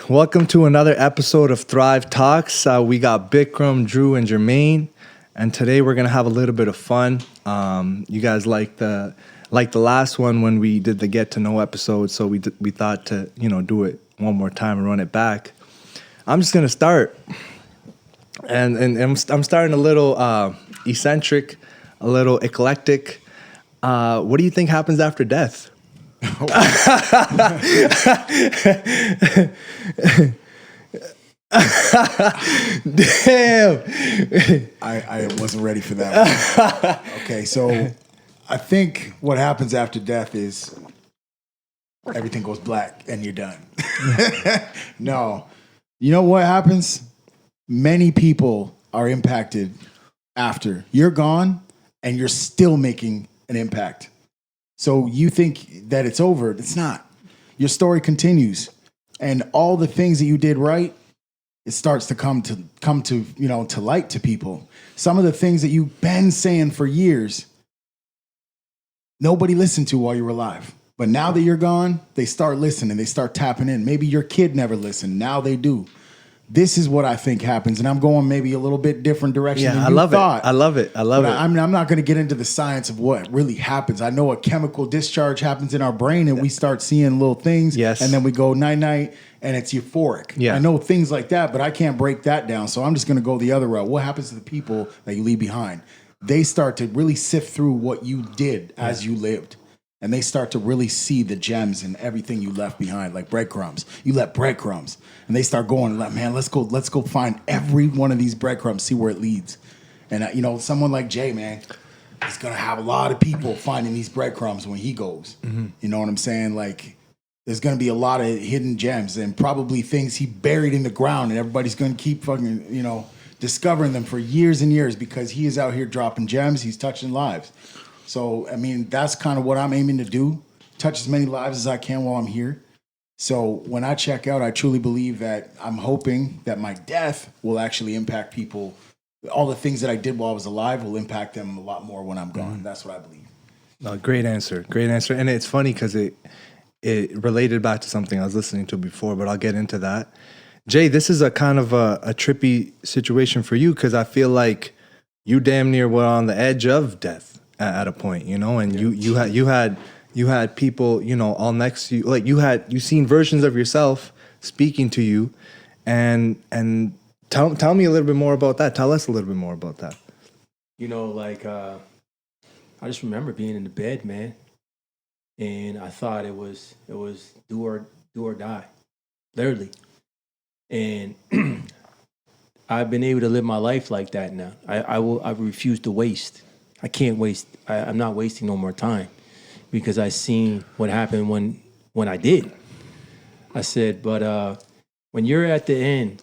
welcome to another episode of Thrive Talks. We got Bikram, Drew, and Jermaine, and today we're gonna have a little bit of fun. You guys like the last one when we did the get to know episode, so we thought to do it one more time and run it back. I'm just gonna start, and I'm starting a little eccentric, a little eclectic. What do you think happens after death? Damn. I wasn't ready for that one. Okay, so I think what happens after death is everything goes black and you're done. No. You know what happens? Many people are impacted after you're gone and you're still making an impact. So you think that it's over. It's not. Your story continues. And all the things that you did right, it starts to come to light to people. Some of the things that you've been saying for years, nobody listened to while you were alive. But now that you're gone, they start listening. They start tapping in. Maybe your kid never listened. Now they do. This is what I think happens, and I'm going maybe a little bit different direction than you thought. I love it. I'm not going to get into the science of what really happens. I know a chemical discharge happens in our brain, and we start seeing little things, yes. And then we go night-night, and it's euphoric. Yeah. I know things like that, but I can't break that down, so I'm just going to go the other route. What happens to the people that you leave behind? They start to really sift through what you did as you lived. And they start to really see the gems and everything you left behind, like breadcrumbs. You left breadcrumbs. And they start going, like, man, let's go find every one of these breadcrumbs, see where it leads. And, someone like Jay, man, is going to have a lot of people finding these breadcrumbs when he goes. Mm-hmm. You know what I'm saying? Like, there's going to be a lot of hidden gems and probably things he buried in the ground. And everybody's going to keep fucking, discovering them for years and years because he is out here dropping gems. He's touching lives. So, I mean, that's kind of what I'm aiming to do, touch as many lives as I can while I'm here. So when I check out, I truly believe that I'm hoping that my death will actually impact people. All the things that I did while I was alive will impact them a lot more when I'm gone. Mm-hmm. That's what I believe. Great answer. And it's funny because it related back to something I was listening to before, but I'll get into that. Jay, this is a kind of a trippy situation for you because I feel like you damn near were on the edge of death. At a point, and yeah. you had people, all next to you, like you seen versions of yourself speaking to you, and tell me a little bit more about that. Tell us a little bit more about that. I just remember being in the bed, man, and I thought it was do or die, literally, and I've been able to live my life like that now. I refuse to waste. I can't waste. I'm not wasting no more time because I seen what happened when I did. I said, but when you're at the end,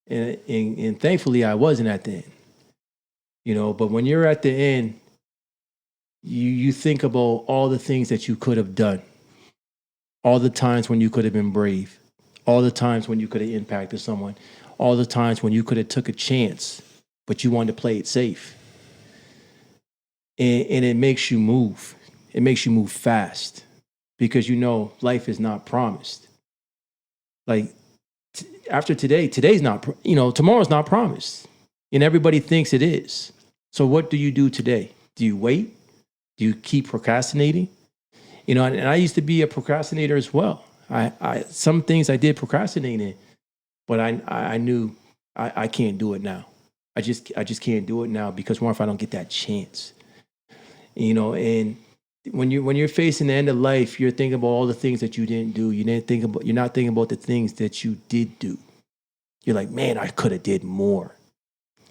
and thankfully I wasn't at the end, but when you're at the end, you think about all the things that you could have done, all the times when you could have been brave, all the times when you could have impacted someone, all the times when you could have took a chance, but you wanted to play it safe. And it makes you move. It makes you move fast because life is not promised. Like after today's not, tomorrow's not promised, and everybody thinks it is. So what do you do today? Do you wait? Do you keep procrastinating? And I used to be a procrastinator as well. I some things I did procrastinate in, but I knew I can't do it now. I just can't do it now because what if I don't get that chance? And when you're facing the end of life, you're thinking about all the things that you didn't do. You're not thinking about the things that you did do. You're like, man, I could have did more.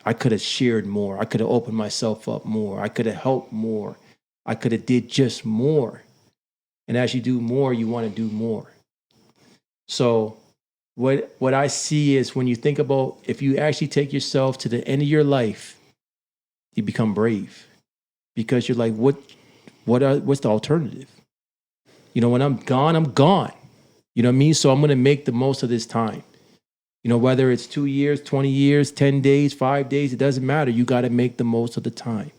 I could have shared more. I could have opened myself up more. I could have helped more. I could have did just more. And as you do more, you want to do more. So what I see is when you think about if you actually take yourself to the end of your life, you become brave. Because you're like, what's the alternative? When I'm gone, I'm gone. You know what I mean? So I'm going to make the most of this time. Whether it's 2 years, 20 years, 10 days, 5 days, it doesn't matter. You got to make the most of the time.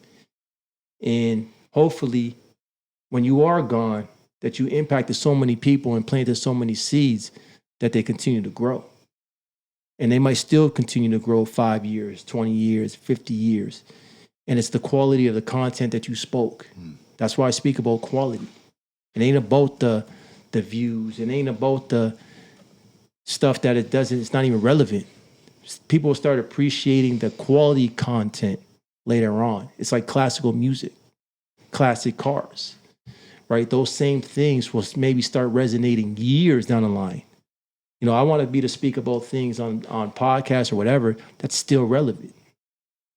And hopefully, when you are gone, that you impacted so many people and planted so many seeds that they continue to grow. And they might still continue to grow 5 years, 20 years, 50 years. And it's the quality of the content that you spoke. That's why I speak about quality. It ain't about the views. It ain't about the stuff that it's not even relevant. People start appreciating the quality content later on. It's like classical music, classic cars, right? Those same things will maybe start resonating years down the line. You know, I want to be to speak about things on podcasts or whatever that's still relevant.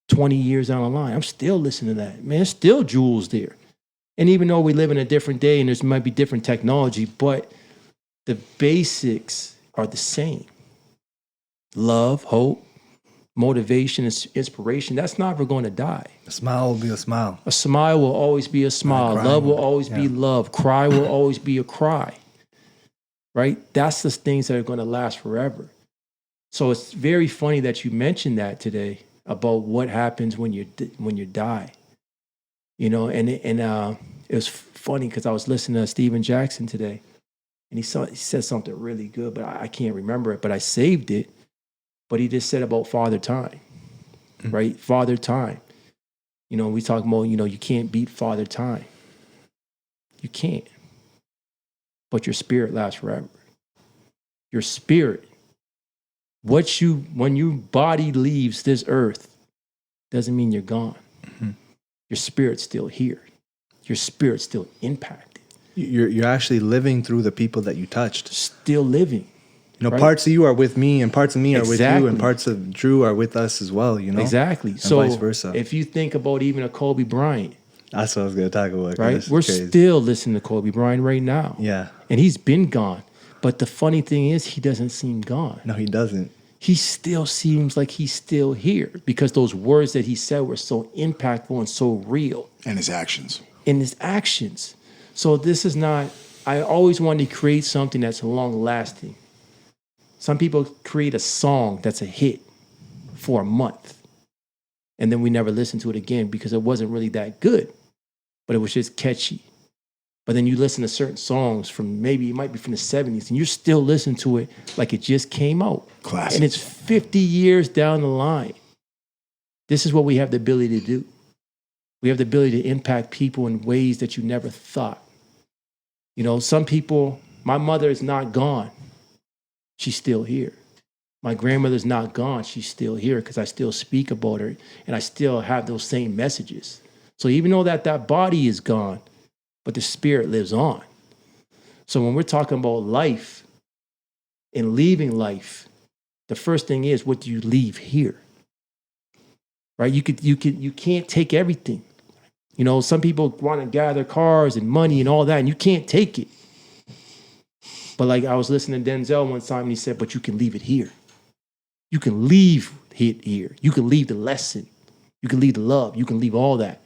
20 years down the line, I'm still listening to that. Man, there's still jewels there. And even though we live in a different day and there might be different technology, but the basics are the same. Love, hope, motivation, inspiration, that's never going to die. A smile will be a smile. A smile will always be a smile. Love will always be love. Cry will always be a cry. Right? That's the things that are going to last forever. So it's very funny that you mentioned that today about what happens when you die. You know, and it was funny because I was listening to Steven Jackson today, and he said something really good, but I can't remember it, but I saved it. But he just said about Father Time, right? Father Time. You know, we talk about, you know, you can't beat Father Time. You can't. But your spirit lasts forever. Your spirit, when your body leaves this earth, doesn't mean you're gone. Mm-hmm. Your spirit's still here. Your spirit's still impacted. You're actually living through the people that you touched. Still living. You know, right? Parts of you are with me, and parts of me are with you, and parts of Drew are with us as well. You know, exactly. And so vice versa. If you think about even a Kobe Bryant, that's what I was going to talk about. Right, we're still listening to Kobe Bryant right now. Yeah, and he's been gone. But the funny thing is, he doesn't seem gone. No, he doesn't. He still seems like he's still here because those words that he said were so impactful and so real. And his actions. So this is not, I always wanted to create something that's long lasting. Some people create a song that's a hit for a month, and then we never listen to it again because it wasn't really that good, but it was just catchy. But then you listen to certain songs from maybe it might be from the 70s and you're still listening to it like it just came out. Classic. And it's 50 years down the line. This is what we have the ability to do. We have the ability to impact people in ways that you never thought. You know, some people, my mother is not gone. She's still here. My grandmother's not gone. She's still here because I still speak about her and I still have those same messages. So even though that body is gone, but the spirit lives on. So when we're talking about life and leaving life, the first thing is, what do you leave here? Right? You can't take everything. You know, some people want to gather cars and money and all that, and you can't take it. But like I was listening to Denzel one time and he said, but you can leave it here. You can leave it here. You can leave the lesson. You can leave the love. You can leave all that.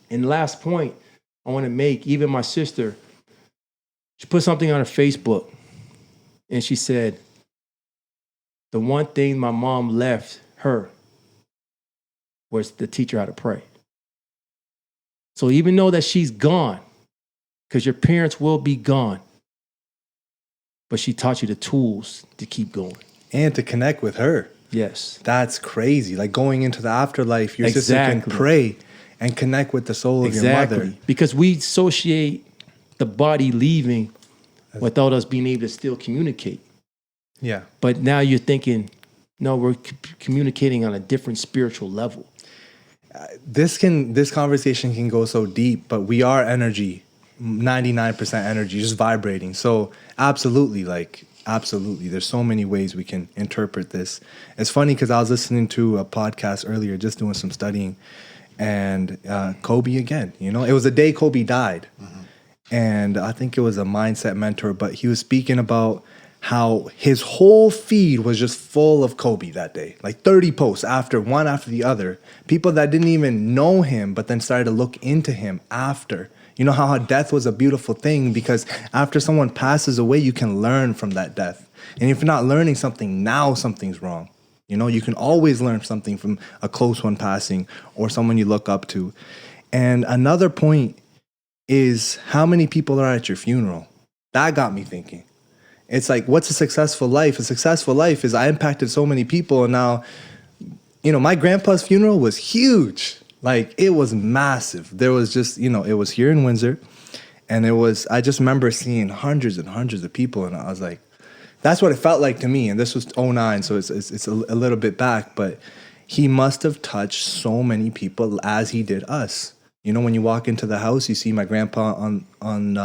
And last point I want to make, even my sister, she put something on her Facebook and she said, the one thing my mom left her was to teach her how to pray. So even though that she's gone, because your parents will be gone, but she taught you the tools to keep going. And to connect with her. Yes. That's crazy. Like going into the afterlife, your sister can pray and connect with the soul of your mother. Because we associate the body leaving without us being able to still communicate. Yeah. But now you're thinking, no, we're communicating on a different spiritual level. This conversation can go so deep, but we are energy, 99% energy, just vibrating. So absolutely, there's so many ways we can interpret this. It's funny because I was listening to a podcast earlier, just doing some studying, and Kobe again, you know, it was the day Kobe died. Mm-hmm. And I think it was a mindset mentor, but he was speaking about how his whole feed was just full of Kobe that day. Like 30 posts one after the other. People that didn't even know him, but then started to look into him after. You know how death was a beautiful thing because after someone passes away, you can learn from that death. And if you're not learning something now, something's wrong. You know, you can always learn something from a close one passing or someone you look up to. And another point is how many people are at your funeral. That got me thinking. It's like, what's a successful life? A successful life is I impacted so many people, and now, my grandpa's funeral was huge. Like, it was massive. There was just, it was here in Windsor, and I just remember seeing hundreds and hundreds of people, and I was like, that's what it felt like to me. And this was '09, so it's a little bit back, but he must have touched so many people as he did us. When you walk into the house, you see my grandpa on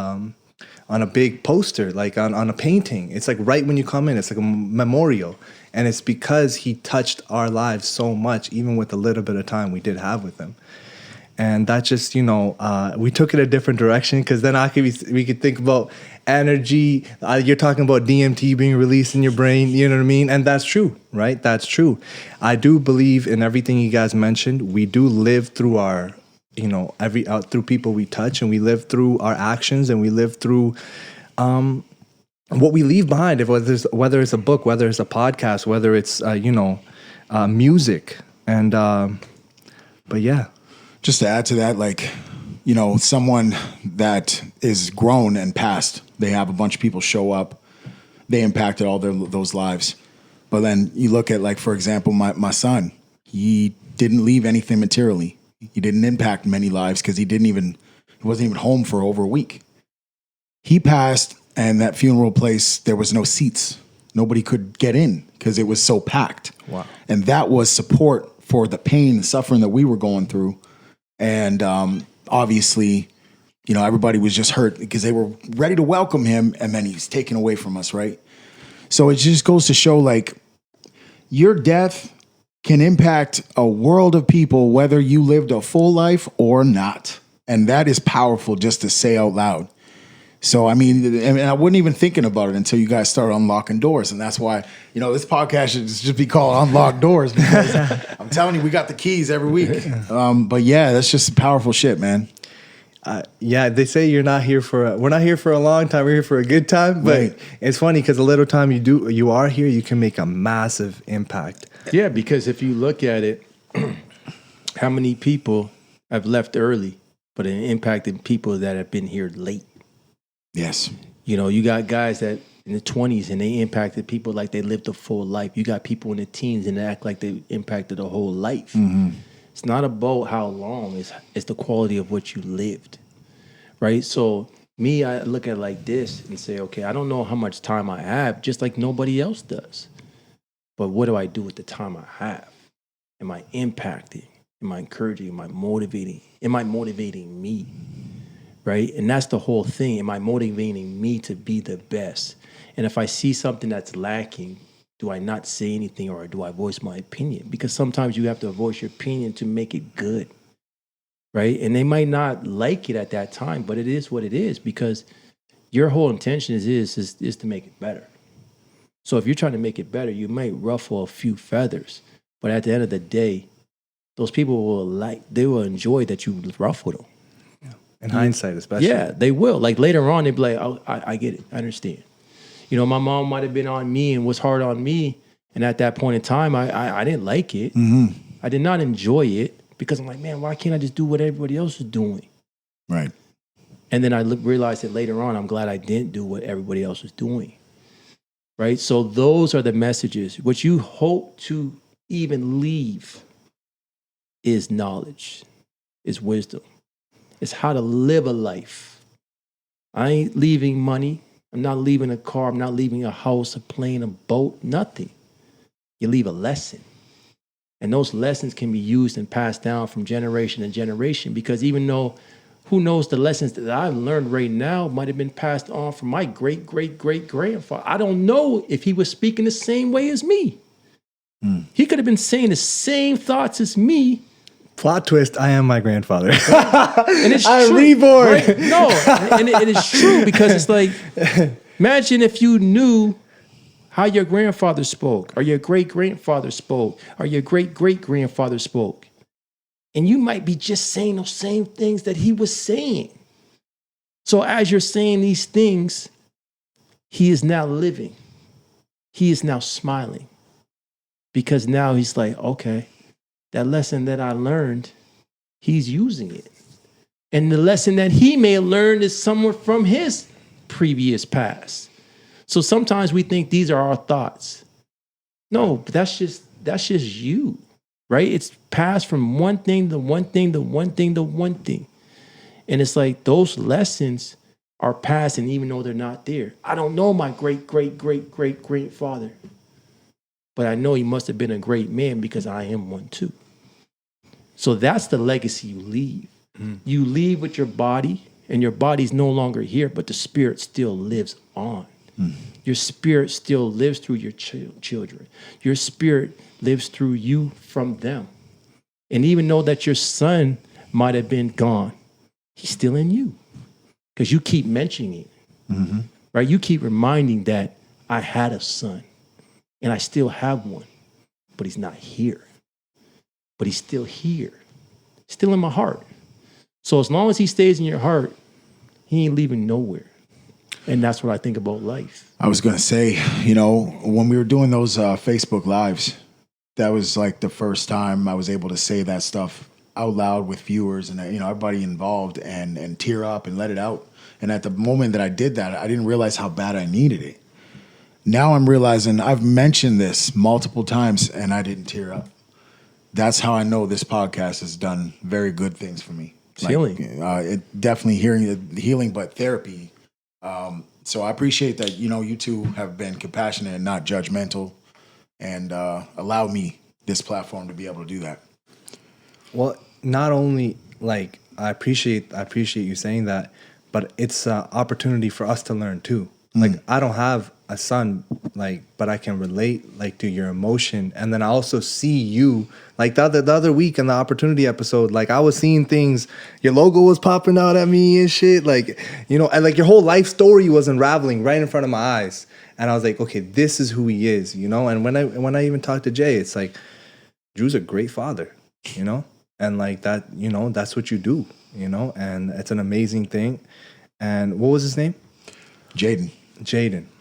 a big poster, like on a painting. It's like right when you come in, it's like a memorial. And it's because he touched our lives so much, even with the little bit of time we did have with him. And that just, we took it a different direction, because then we could think about energy. You're talking about DMT being released in your brain, you know what I mean? And that's true, right? That's true. I do believe in everything you guys mentioned. We do live through our, through people we touch, and we live through our actions, and we live through what we leave behind, whether it's a book, whether it's a podcast, whether it's, music. And, but yeah. Just to add to that, like, someone that is grown and passed, they have a bunch of people show up, they impacted all those lives. But then you look at, like, for example, my son, he didn't leave anything materially. He didn't impact many lives because he wasn't even home for over a week. He passed, and that funeral place, there was no seats. Nobody could get in because it was so packed. Wow. And that was support for the pain and suffering that we were going through. And obviously, everybody was just hurt because they were ready to welcome him, and then he's taken away from us, right? So it just goes to show, like, your death can impact a world of people, whether you lived a full life or not. And that is powerful just to say out loud. So, I mean, I wasn't even thinking about it until you guys started unlocking doors. And that's why, this podcast should just be called Unlock Doors, because I'm telling you, we got the keys every week. But yeah, that's just powerful shit, man. Yeah, they say we're not here for a long time. We're here for a good time. But Right. It's funny because the little time you are here, you can make a massive impact. Yeah, because if you look at it, how many people have left early, but it impacted people that have been here late? Yes. You got guys that in the 20s and they impacted people like they lived a full life. You got people in the teens and they act like they impacted a whole life. Mm-hmm. It's not about how long, it's the quality of what you lived, right? So me, I look at it like this and say, okay, I don't know how much time I have, just like nobody else does. But what do I do with the time I have? Am I impacting? Am I encouraging? Am I motivating? Am I motivating me? Right? And that's the whole thing. Am I motivating me to be the best? And if I see something that's lacking, do I not say anything, or do I voice my opinion? Because sometimes you have to voice your opinion to make it good. Right? And they might not like it at that time, but it is what it is, because your whole intention is to make it better. So if you're trying to make it better, you might ruffle a few feathers, but at the end of the day, those people will enjoy that you ruffled them. In hindsight, especially. Yeah, they will. Like later on, they'll be like, oh, I get it. I understand. My mom might have been on me and was hard on me. And at that point in time, I didn't like it. Mm-hmm. I did not enjoy it, because I'm like, man, why can't I just do what everybody else is doing? Right. And then I realized that later on, I'm glad I didn't do what everybody else was doing. Right? So those are the messages. What you hope to even leave is knowledge, is wisdom. It's how to live a life. I ain't leaving money. I'm not leaving a car. I'm not leaving a house, a plane, a boat, nothing. You leave a lesson. And those lessons can be used and passed down from generation to generation, because even though, who knows, the lessons that I've learned right now might have been passed on from my great-great-great-grandfather. I don't know if he was speaking the same way as me. He could have been saying the same thoughts as me. Plot twist, I am my grandfather. And it's I'm true, reborn. right? No, and it is true, because it's like, imagine if you knew how your grandfather spoke, or your great-grandfather spoke, or your great-great-grandfather spoke. And you might be just saying those same things that he was saying. So as you're saying these things, he is now living. He is now smiling. Because now he's like, okay, that lesson that I learned, he's using it. And the lesson that he may have learned is somewhere from his previous past. So sometimes we think these are our thoughts. No, but that's just you, right? It's passed from one thing to one thing to one thing to one thing. And it's like those lessons are passing even though they're not there. I don't know my great-great-great-great-grandfather, but I know he must have been a great man because I am one too. So that's the legacy you leave. You leave with your body, and your body's no longer here, but the spirit still lives on. Your spirit still lives through your children. Your spirit lives through you from them. And even though that your son might have been gone, he's still in you because you keep mentioning it, right? You keep reminding that I had a son and I still have one, but he's not here. But he's still here, still in my heart. So as long as he stays in your heart, he ain't leaving nowhere. And that's what I think about life. I was going to say, when we were doing those Facebook Lives, that was like the first time I was able to say that stuff out loud with viewers and, everybody involved and tear up and let it out. And at the moment that I did that, I didn't realize how bad I needed it. Now I'm realizing I've mentioned this multiple times and I didn't tear up. That's how I know this podcast has done very good things for me. Healing. It definitely healing, but therapy. So I appreciate that, you two have been compassionate and not judgmental and allowed me this platform to be able to do that. Well, not only like I appreciate you saying that, but it's an opportunity for us to learn too. Like I don't have a son, but I can relate to your emotion, and then I also see you the other week in the opportunity episode. Like I was seeing things, your logo was popping out at me and shit. And your whole life story was unraveling right in front of my eyes, and I was like, okay, this is who he is, And when I even talked to Jay, it's like Drew's a great father, and that, that's what you do, and it's an amazing thing. And what was his name? Jaden.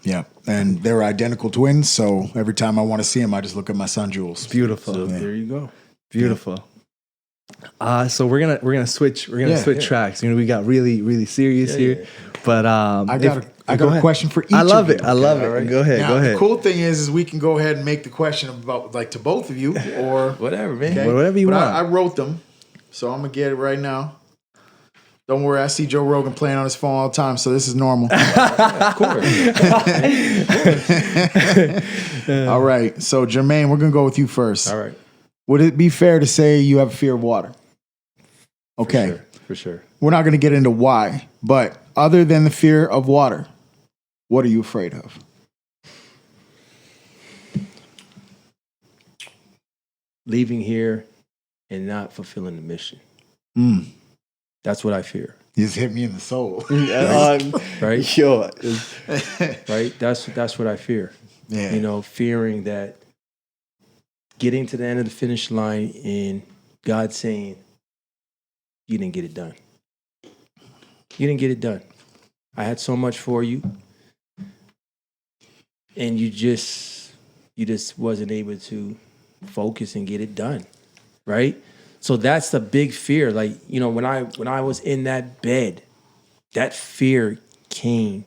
Yeah. And they're identical twins. So every time I want to see him, I just look at my son, Jules. Beautiful. So there you go. Beautiful. So we're gonna switch tracks. We got really, really serious here. But I got a question for each I love of it. you. I love it. Right. Go ahead. Now, go ahead. The cool thing is we can go ahead and make the question about to both of you or whatever, man. Okay? Whatever you want. I wrote them, so I'm gonna get it right now. Don't worry, I see Joe Rogan playing on his phone all the time, so this is normal. Of course. All right, so Jermaine, we're going to go with you first. All right. Would it be fair to say you have a fear of water? Okay. For sure. We're not going to get into why, but other than the fear of water, what are you afraid of? Leaving here and not fulfilling the mission. That's what I fear. You just hit me in the soul. Right? Yo. Right? That's what I fear. Yeah. Fearing that getting to the end of the finish line and God saying, you didn't get it done. You didn't get it done. I had so much for you. And you just wasn't able to focus and get it done. Right? So that's the big fear. When I was in that bed, that fear came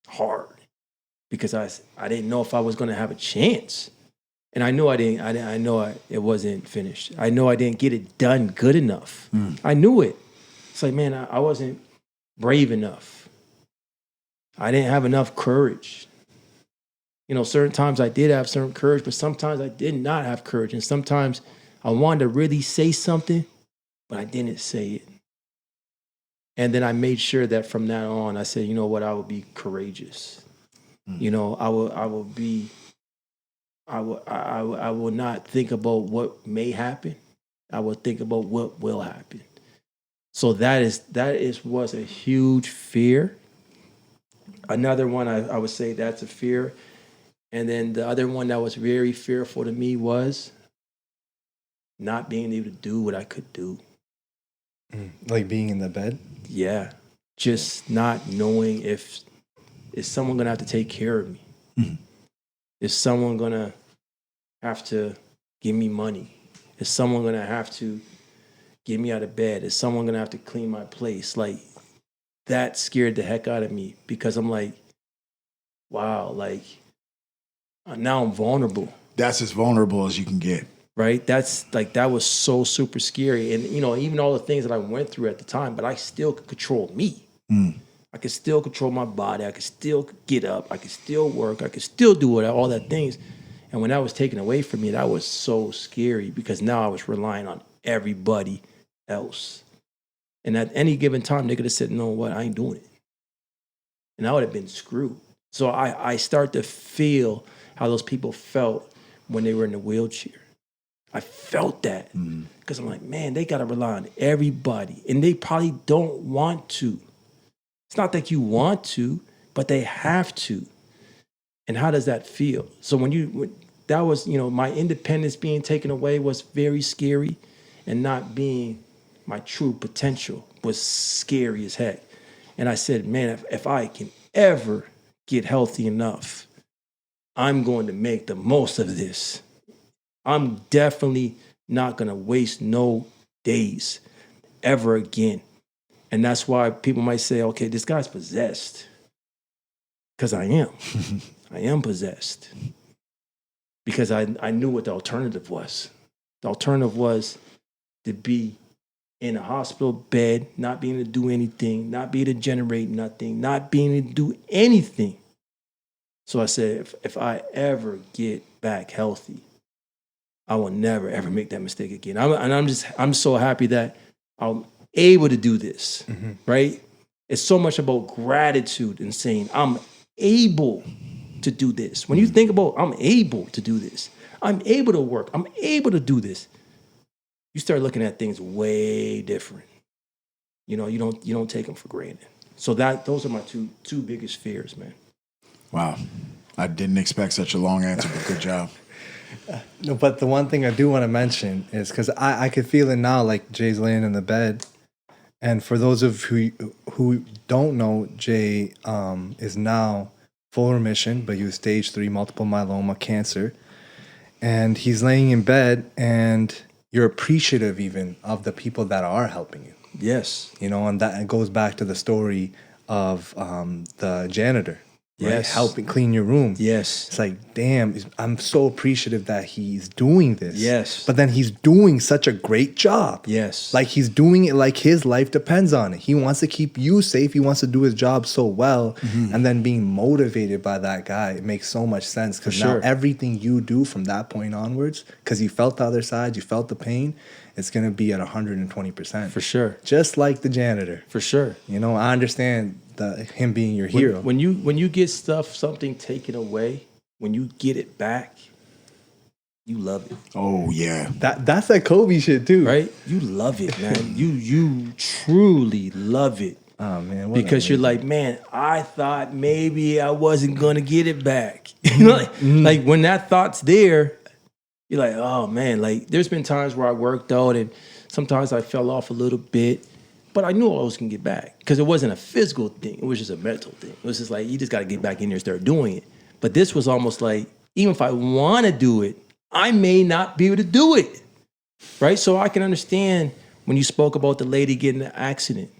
hard because I didn't know if I was going to have a chance. And I knew it wasn't finished. I know I didn't get it done good enough. I knew it. It's like, man, I wasn't brave enough. I didn't have enough courage. Certain times I did have certain courage, but sometimes I did not have courage. And sometimes I wanted to really say something, but I didn't say it. And then I made sure that from that on, I said, you know what, I will be courageous. I will not think about what may happen. I will think about what will happen. So that was a huge fear. Another one I would say that's a fear. And then the other one that was very fearful to me was not being able to do what I could do. Like being in the bed? Yeah. Just not knowing is someone going to have to take care of me? Is someone going to have to give me money? Is someone going to have to get me out of bed? Is someone going to have to clean my place? That scared the heck out of me because I'm like, wow, like now I'm vulnerable. That's as vulnerable as you can get. Right? That's like, that was so super scary. And, you know, even all the things that I went through at the time, but I still could control me. I could still control my body. I could still get up. I could still work. I could still do all that things. And when that was taken away from me, that was so scary because now I was relying on everybody else. And at any given time, they could have said, no, what, I ain't doing it. And I would have been screwed. So I start to feel how those people felt when they were in the wheelchair. I felt that because I'm like, man, they got to rely on everybody. And they probably don't want to. It's not that you want to, but they have to. And how does that feel? So that was, you know, my independence being taken away was very scary, and not being my true potential was scary as heck. And I said, man, if I can ever get healthy enough, I'm going to make the most of this. I'm definitely not going to waste no days ever again. And that's why people might say, okay, this guy's possessed. Because I am. I am possessed. Because I knew what the alternative was. The alternative was to be in a hospital bed, not being able to do anything, not being able to generate nothing, not being able to do anything. So I said, if I ever get back healthy, I will never, ever make that mistake again. I'm so happy that I'm able to do this, right? It's so much about gratitude and saying, I'm able to do this. When you think about, I'm able to do this, I'm able to work, I'm able to do this, you start looking at things way different. You know, you don't take them for granted. So those are my two biggest fears, man. Wow. I didn't expect such a long answer, but good job. No, but the one thing I do want to mention is because I could feel it now, like Jay's laying in the bed. And for those of who don't know, Jay is now full remission, but he was stage 3 multiple myeloma cancer. And he's laying in bed, and you're appreciative even of the people that are helping you. Yes. You know, and that goes back to the story of the janitor. Right? Yes. Helping clean your room. Yes. It's like, damn, I'm so appreciative that he's doing this. Yes. But then he's doing such a great job. Yes. Like he's doing it like his life depends on it. He wants to keep you safe. He wants to do his job so well. And then being motivated by that guy, it makes so much sense. Because now everything you do from that point onwards, because you felt the other side, you felt the pain, it's going to be at 120%. For sure. Just like the janitor. For sure. You know, I understand him being your hero. When you get something taken away, when you get it back, you love it. Oh yeah. That's that Kobe shit too. Right? You love it, man. you truly love it. Oh man. Because you're like, man, I thought maybe I wasn't gonna get it back. You know, like when that thought's there, you're like, oh man, like there's been times where I worked out and sometimes I fell off a little bit, but I knew I was gonna get back because it wasn't a physical thing. It was just a mental thing. It was just like, you just got to get back in there and start doing it. But this was almost like, even if I want to do it, I may not be able to do it. Right? So I can understand when you spoke about the lady getting in an accident,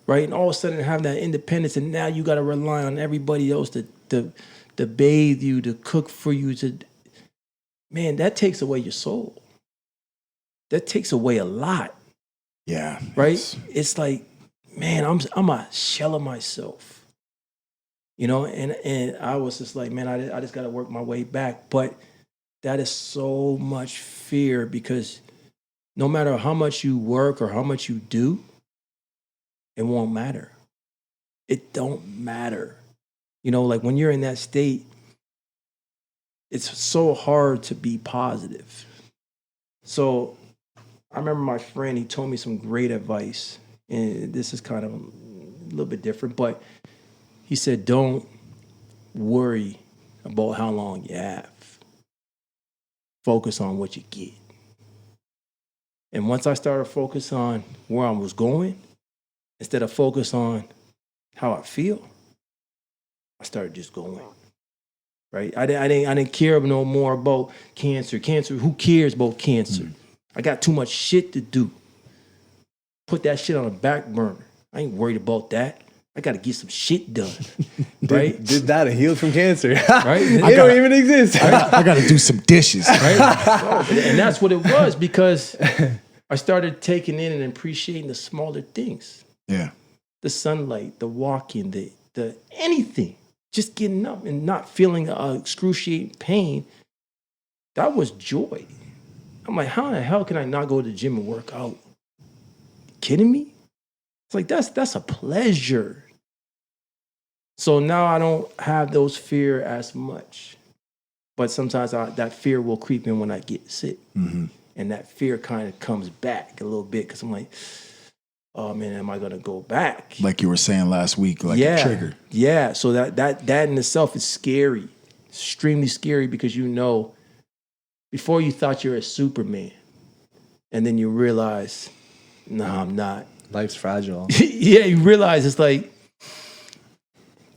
right? And all of a sudden have that independence, and now you got to rely on everybody else to bathe you, to cook for you, man, that takes away your soul. That takes away a lot. Yeah. Right? It's like, man, I'm a shell of myself. You know, and I was just like, man, I just got to work my way back. But that is so much fear because no matter how much you work or how much you do, it won't matter. It don't matter. You know, like when you're in that state, it's so hard to be positive. So I remember my friend, he told me some great advice, and this is kind of a little bit different, but he said, don't worry about how long you have. Focus on what you get. And once I started to focus on where I was going, instead of focus on how I feel, I started just going. Right? I didn't care no more about cancer. Cancer, who cares about cancer? I got too much shit to do. Put that shit on a back burner. I ain't worried about that. I got to get some shit done, right? Did that and healed from cancer. Right? It don't even exist. I got to do some dishes. Right? And that's what it was, because I started taking in and appreciating the smaller things. Yeah. The sunlight, the walking, the anything. Just getting up and not feeling excruciating pain. That was joy. I'm like, how in the hell can I not go to the gym and work out? Kidding me? It's like, that's a pleasure. So now I don't have those fear as much. But sometimes that fear will creep in when I get sick. Mm-hmm. And that fear kind of comes back a little bit, because I'm like, oh man, am I going to go back? Like you were saying last week, like a trigger. Yeah. So that in itself is scary, extremely scary, because before you thought you were a Superman, and then you realize, no, I'm not. Life's fragile. Yeah, you realize it's like,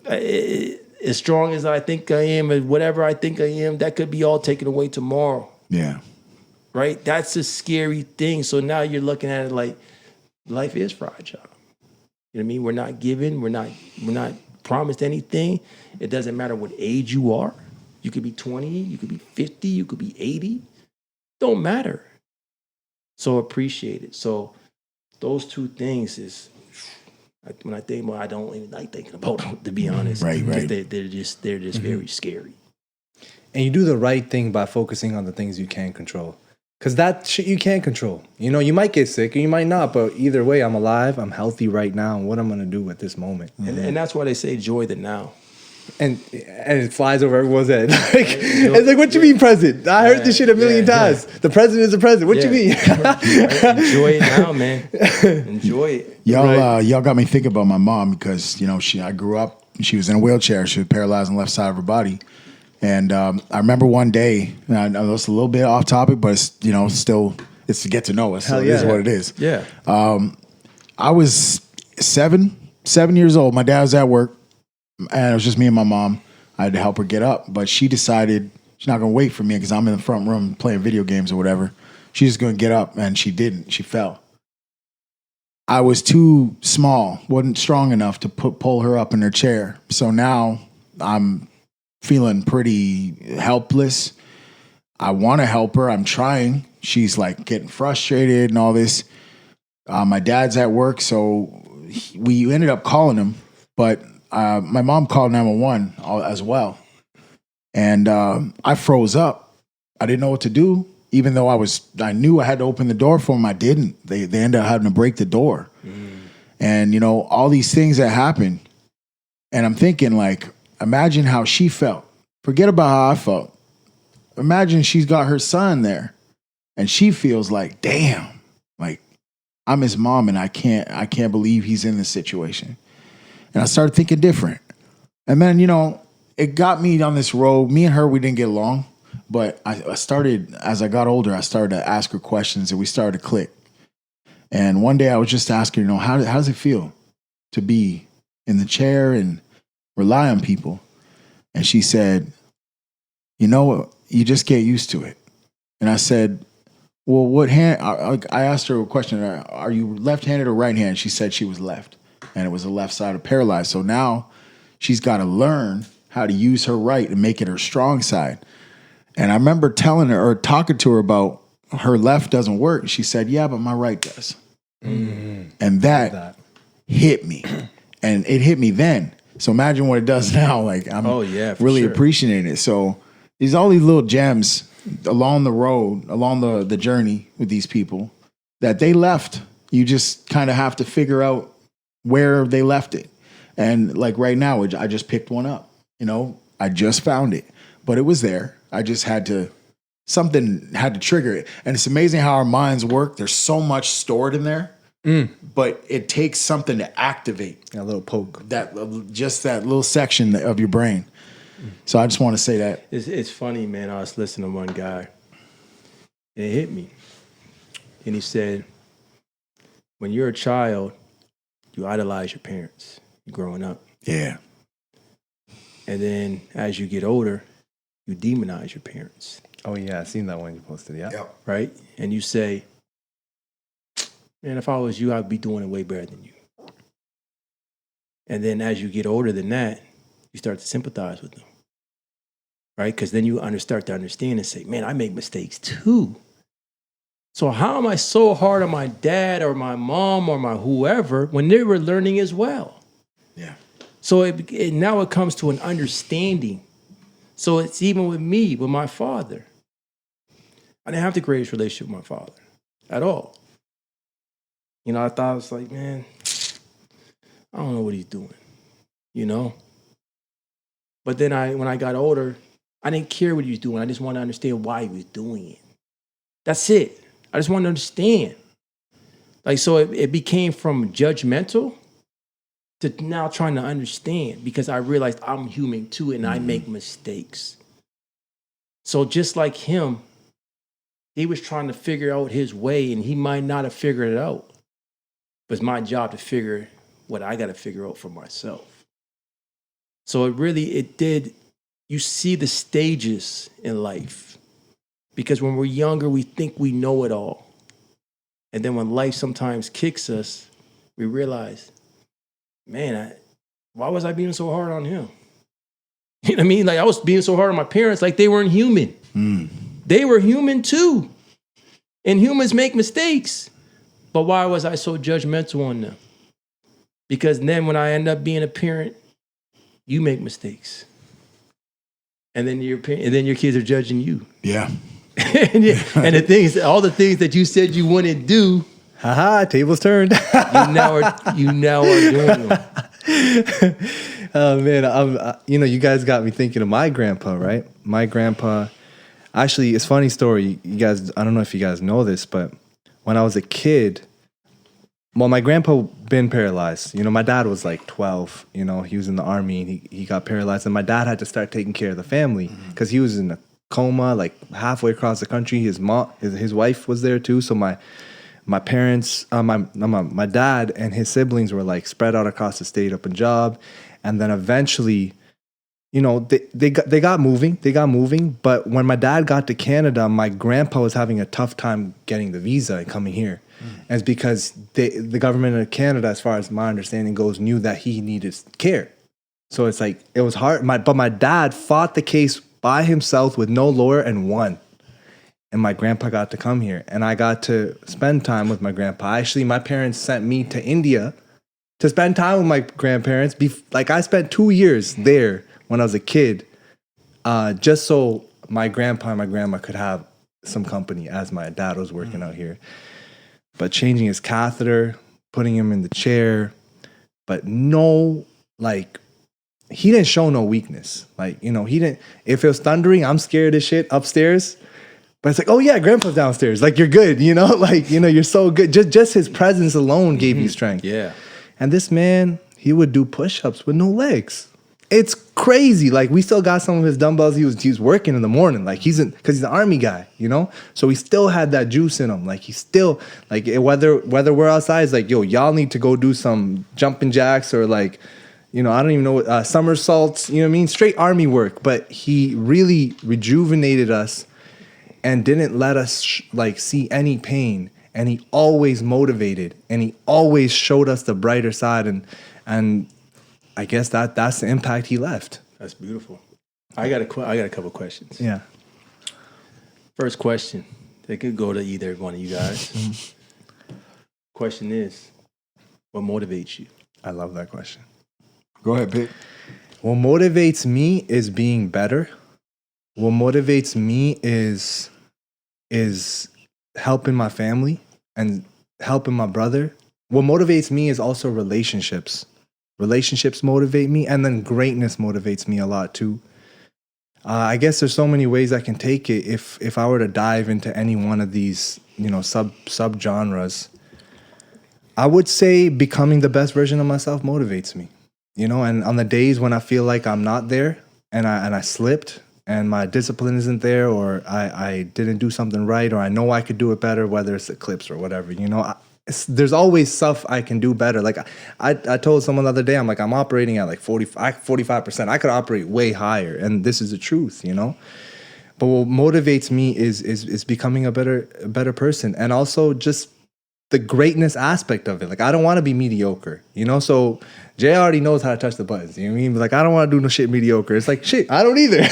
as strong as I think I am, and whatever I think I am, that could be all taken away tomorrow. Yeah. Right? That's a scary thing. So now you're looking at it like, life is fragile. You know what I mean? We're not given. We're not promised anything. It doesn't matter what age you are. You could be 20. You could be 50. You could be 80. Don't matter. So appreciate it. So those two things is, when I think about it, I don't even like thinking about them, to be honest. Right. Because they're just very scary. And you do the right thing by focusing on the things you can control. Because that shit you can't control. You know, you might get sick or you might not, but either way, I'm alive, I'm healthy right now, and what I'm going to do with this moment. And that's why they say enjoy the now. And it flies over everyone's head. It's like, what you mean present? I heard this shit a million times. The president is the president. What you mean? Enjoy it now, man. Enjoy it. Y'all got me thinking about my mom, because, you know, I grew up, she was in a wheelchair. She was paralyzed on the left side of her body. And I remember one day, and I know it's a little bit off topic, but it's, you know, still, it's to get to know us. So it is what it is. Yeah. I was seven years old. My dad was at work, and it was just me and my mom. I had to help her get up, but she decided she's not going to wait for me because I'm in the front room playing video games or whatever. She's just going to get up, and she didn't. She fell. I was too small, wasn't strong enough to pull her up in her chair. So now I'm feeling pretty helpless. I want to help her. I'm trying. She's like getting frustrated and all this. My dad's at work, so we ended up calling him, but my mom called 911 as well. And I froze up. I didn't know what to do. Even though I knew I had to open the door for them, I didn't. They ended up having to break the door. And, you know, all these things that happened. And I'm thinking, like, imagine how she felt. Forget about how I felt. Imagine she's got her son there, and she feels like, damn, like, I'm his mom, and I can't believe he's in this situation. And I started thinking different. And then, you know, it got me on this road. Me and her, we didn't get along, but I started, as I got older, I started to ask her questions, and we started to click. And one day I was just asking her, you know, how does it feel to be in the chair and rely on people? And she said, you know, you just get used to it. And I said, well, what hand? I asked her a question. Are you left-handed or right-handed? She said she was left, and it was the left side of paralyzed. So now she's got to learn how to use her right and make it her strong side. And I remember telling her or talking to her about her left doesn't work. She said, yeah, but my right does. Mm-hmm. And that hit me. And it hit me then. So imagine what it does now. Like, I'm really appreciating it. So there's all these little gems along the road, along the journey with these people that they left. You just kind of have to figure out where they left it. And like right now, I just picked one up. You know, I just found it, but it was there. I just something had to trigger it. And it's amazing how our minds work. There's so much stored in there, but it takes something to activate a little poke, Mm. that little section of your brain. So I just want to say that. It's funny, man. I was listening to one guy, and it hit me. And he said, when you're a child, you idolize your parents. You're growing up. Yeah. And then as you get older, you demonize your parents. Oh, yeah. I seen that one you posted. Yeah. Yep. Right? And you say, man, if I was you, I'd be doing it way better than you. And then as you get older than that, you start to sympathize with them, right? Because then you start to understand and say, man, I make mistakes too. So how am I so hard on my dad or my mom or my whoever when they were learning as well? Yeah. So now it comes to an understanding. So it's even with me, with my father. I didn't have the greatest relationship with my father at all. You know, I thought, I was like, man, I don't know what he's doing, you know? But then when I got older, I didn't care what he was doing. I just wanted to understand why he was doing it. That's it. I just wanted to understand. Like, so it became from judgmental to now trying to understand, because I realized I'm human too and I make mistakes. So just like him, he was trying to figure out his way and he might not have figured it out. But it's my job to figure what I got to figure out for myself. So you see the stages in life. Because when we're younger, we think we know it all. And then when life sometimes kicks us, we realize, man, why was I being so hard on him? You know what I mean? Like, I was being so hard on my parents like they weren't human. They were human too. And humans make mistakes. But why was I so judgmental on them? Because then when I end up being a parent, you make mistakes. And then your kids are judging you. Yeah. And the things, all the things that you said you wouldn't do, haha, tables turned. you now are doing them. Oh man, you guys got me thinking of my grandpa, right? My grandpa, actually, it's a funny story. You guys, I don't know if you guys know this, but when I was a kid, well, my grandpa been paralyzed. You know, my dad was like 12. You know, he was in the army and he got paralyzed, and my dad had to start taking care of the family because he was in a coma, like halfway across the country. His wife was there too. So my parents, my dad and his siblings were like spread out across the state up in job, and then eventually, you know, they got moving. But when my dad got to Canada, my grandpa was having a tough time getting the visa and coming here. And it's because the government of Canada, as far as my understanding goes, knew that he needed care. So it's like, it was hard. But my dad fought the case by himself with no lawyer and won. And my grandpa got to come here, and I got to spend time with my grandpa. Actually, my parents sent me to India to spend time with my grandparents. I spent 2 years there when I was a kid, just so my grandpa and my grandma could have some company as my dad was working out here. But changing his catheter, putting him in the chair, but no, like, he didn't show no weakness. Like, you know, he didn't, if it was thundering, I'm scared as shit upstairs. But it's like, oh yeah, grandpa's downstairs. Like, you're good, you know? Like, you know, you're so good. Just his presence alone gave you strength. Yeah. And this man, he would do push-ups with no legs. It's crazy. Like, we still got some of his dumbbells. He was working in the morning. Like, because he's an army guy, you know? So he still had that juice in him. Like, he's still, like, whether we're outside, it's like, yo, y'all need to go do some jumping jacks or, like, you know, I don't even know, somersaults, you know what I mean? Straight army work. But he really rejuvenated us and didn't let us see any pain. And he always motivated, and he always showed us the brighter side. And I guess that's the impact he left. That's beautiful. I got a couple questions. Yeah. First question. They could go to either one of you guys. Question is, what motivates you? I love that question. Go ahead, Pete. What motivates me is being better. What motivates me is helping my family and helping my brother. What motivates me is also relationships. Relationships motivate me, and then greatness motivates me a lot too. I guess there's so many ways I can take it. If I were to dive into any one of these, you know, sub genres, I would say becoming the best version of myself motivates me. You know, and on the days when I feel like I'm not there and I slipped and my discipline isn't there, or I didn't do something right, or I know I could do it better, whether it's eclipse or whatever, you know, there's always stuff I can do better. Like I told someone the other day, I'm like, I'm operating at like 45%. I could operate way higher, and this is the truth, you know. But what motivates me is becoming a better person, and also just the greatness aspect of it. Like, I don't want to be mediocre, you know? So Jay already knows how to touch the buttons. You know what I mean? Like, I don't want to do no shit mediocre. It's like, shit, I don't either. You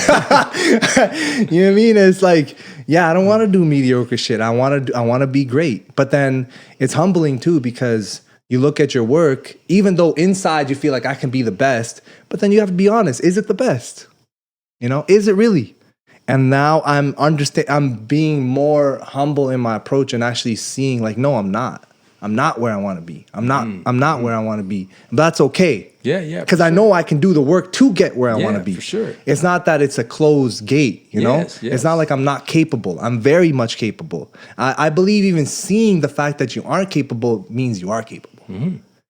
know what I mean? It's like, yeah, I don't want to do mediocre shit. I want to be great. But then it's humbling too, because you look at your work, even though inside you feel like I can be the best, but then you have to be honest. Is it the best? You know, is it really? And now I'm being more humble in my approach and actually seeing like, no, I'm not. I'm not where I want to be. I'm not where I want to be. But that's okay. Yeah. Because I know I can do the work to get where I want to be. For sure. It's not that it's a closed gate, you know? Yes. It's not like I'm not capable. I'm very much capable. I believe even seeing the fact that you aren't capable means you are capable.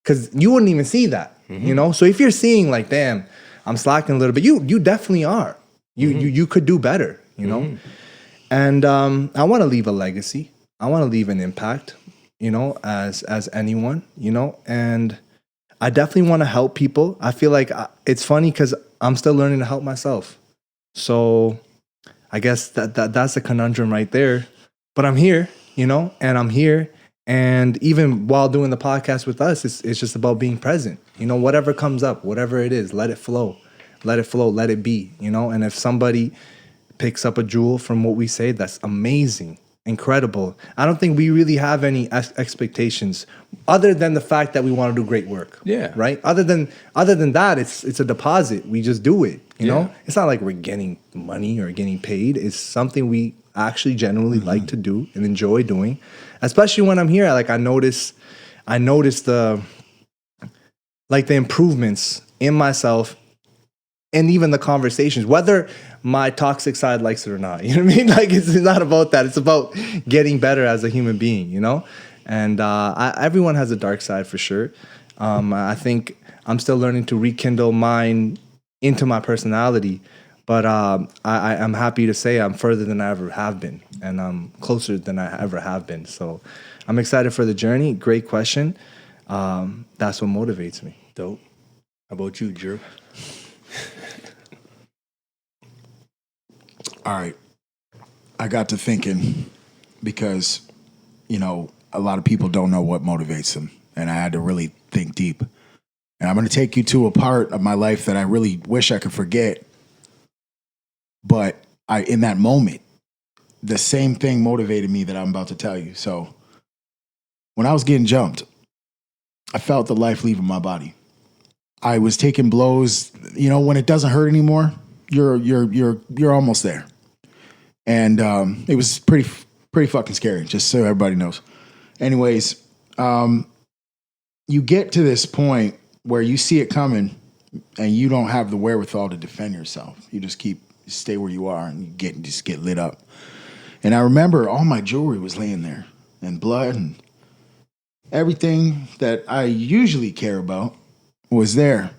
Because you wouldn't even see that, you know? So if you're seeing like, damn, I'm slacking a little bit, you definitely are. You could do better, you know? And I want to leave a legacy. I want to leave an impact, you know, as anyone, you know? And I definitely want to help people. I feel like it's funny because I'm still learning to help myself. So I guess that's a conundrum right there. But I'm here, you know, and I'm here. And even while doing the podcast with us, it's just about being present. You know, whatever comes up, whatever it is, let it flow. Let it flow, let it be, you know? And if somebody picks up a jewel from what we say, that's amazing, incredible. I don't think we really have any expectations other than the fact that we want to do great work. Yeah. Right? Other than that, it's a deposit. We just do it, you know? It's not like we're getting money or getting paid. It's something we actually genuinely like to do and enjoy doing. Especially when I'm here, like I notice the improvements in myself. And even the conversations, whether my toxic side likes it or not, you know what I mean? Like, it's not about that. It's about getting better as a human being, you know? And everyone has a dark side for sure. I think I'm still learning to rekindle mine into my personality. But I'm happy to say I'm further than I ever have been. And I'm closer than I ever have been. So I'm excited for the journey. Great question. That's what motivates me. Dope. How about you, Drew? All right. I got to thinking because, you know, a lot of people don't know what motivates them. And I had to really think deep. And I'm going to take you to a part of my life that I really wish I could forget. But in that moment, the same thing motivated me that I'm about to tell you. So when I was getting jumped, I felt the life leaving my body. I was taking blows. You know, when it doesn't hurt anymore, you're almost there. And it was pretty fucking scary, just so everybody knows. Anyways, you get to this point where you see it coming and you don't have the wherewithal to defend yourself. You just stay where you are and just get lit up. And I remember all my jewelry was laying there and blood and everything that I usually care about was there.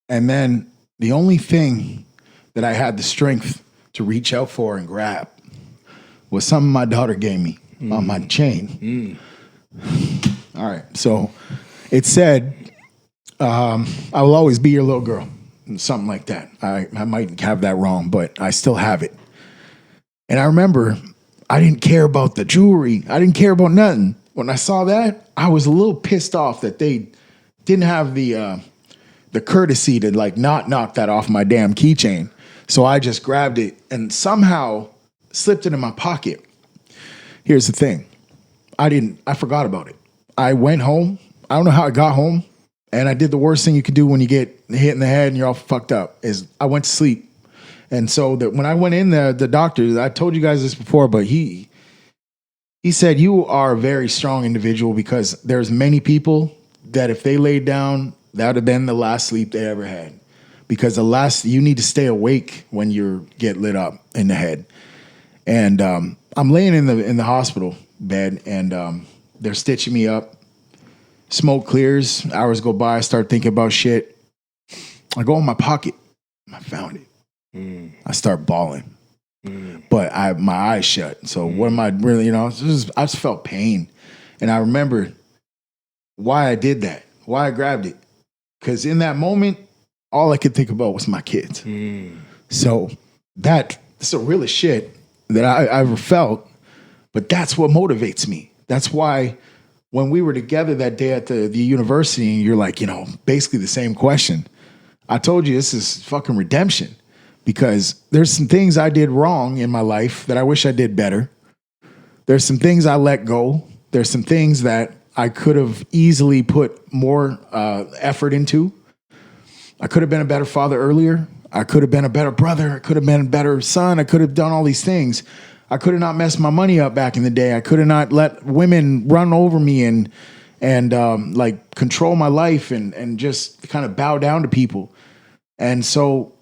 And then the only thing that I had the strength to reach out for and grab was something my daughter gave me on my chain. All right. So it said, I will always be your little girl. Something like that. I might have that wrong, but I still have it. And I remember I didn't care about the jewelry. I didn't care about nothing. When I saw that, I was a little pissed off that they didn't have the courtesy to like not knock that off my damn keychain. So I just grabbed it and somehow slipped it in my pocket. Here's the thing. I forgot about it. I went home. I don't know how I got home. And I did the worst thing you could do when you get hit in the head and you're all fucked up is I went to sleep. And so when I went in there, the doctor, I told you guys this before, but he said, you are a very strong individual because there's many people that if they laid down, that would have been the last sleep they ever had. Because you need to stay awake when you get lit up in the head. And I'm laying in the hospital bed and they're stitching me up. Smoke clears, hours go by, I start thinking about shit. I go in my pocket, I found it. I start bawling. But my eyes shut. So what am I really, you know, I just felt pain. And I remember why I did that, why I grabbed it. Because in that moment, all I could think about was my kids. So that's the realest shit that I ever felt. But that's what motivates me. That's why when we were together that day at the university, and you're like, basically the same question. I told you this is fucking redemption, because there's some things I did wrong in my life that I wish I did better. There's some things I let go. There's some things that I could have easily put more effort into. I could have been a better father earlier. I could have been a better brother. I could have been a better son. I could have done all these things. I could have not messed my money up back in the day. I could have not let women run over me and like control my life and just kind of bow down to people. And so,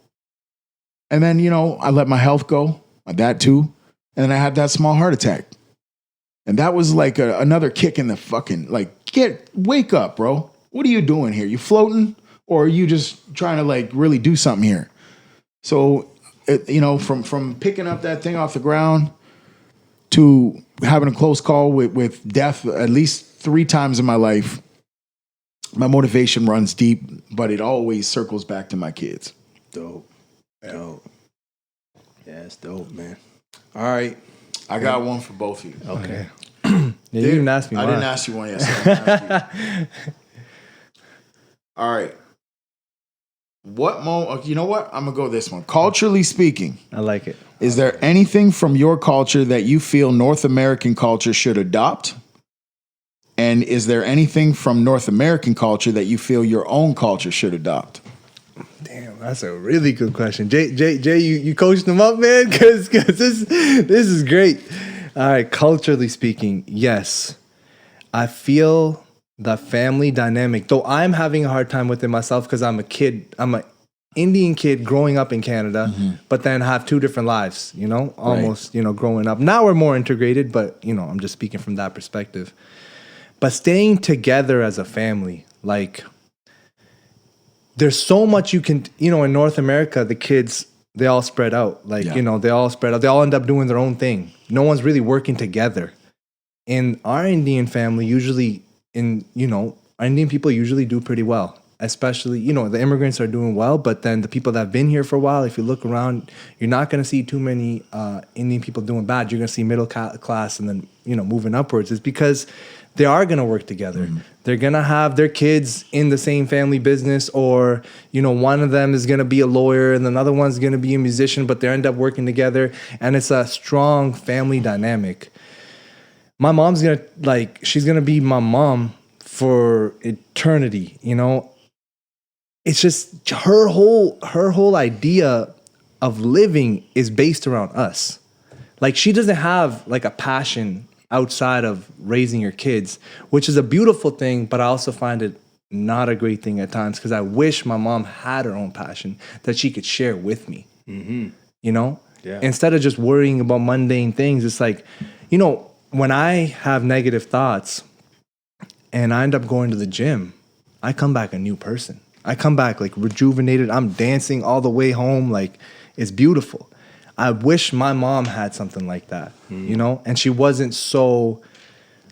and then, I let my health go, that too. And then I had that small heart attack. And that was like another kick in the fucking, like, wake up, bro. What are you doing here? You floating? Or are you just trying to like really do something here? So, from picking up that thing off the ground to having a close call with death at least 3 times in my life, my motivation runs deep, but it always circles back to my kids. Dope. Yeah, it's dope, man. All right. I got one for both of you. Okay. Yeah, you didn't ask me. I didn't ask you one yet. So I'm gonna ask you. All right. You know what? I'm going to go this one. Culturally speaking, I like it. Is there anything from your culture that you feel North American culture should adopt? And is there anything from North American culture that you feel your own culture should adopt? Damn, that's a really good question. Jay, you coached them up, man, because this is great. All right, culturally speaking, yes. I feel the family dynamic, though I'm having a hard time with it myself because I'm an Indian kid growing up in Canada, but then have 2 different lives, almost, growing up. Now we're more integrated, but, I'm just speaking from that perspective. But staying together as a family, like, there's so much you can, in North America, the kids, they all spread out. Like, they all spread out. They all end up doing their own thing. No one's really working together. In our Indian family, usually, our Indian people usually do pretty well. Especially, the immigrants are doing well, but then the people that have been here for a while, if you look around, you're not going to see too many Indian people doing bad. You're going to see middle class and then, moving upwards. It's because they are going to work together. They're going to have their kids in the same family business, or, one of them is going to be a lawyer and another one's going to be a musician, but they end up working together. And it's a strong family dynamic. My mom's going to, she's going to be my mom for eternity, It's just her whole idea of living is based around us. Like, she doesn't have like a passion outside of raising her kids, which is a beautiful thing, but I also find it not a great thing at times because I wish my mom had her own passion that she could share with me. Yeah. Instead of just worrying about mundane things, it's like, when I have negative thoughts and I end up going to the gym, I come back a new person. I come back like rejuvenated. I'm dancing all the way home. Like, it's beautiful. I wish my mom had something like that, and she wasn't so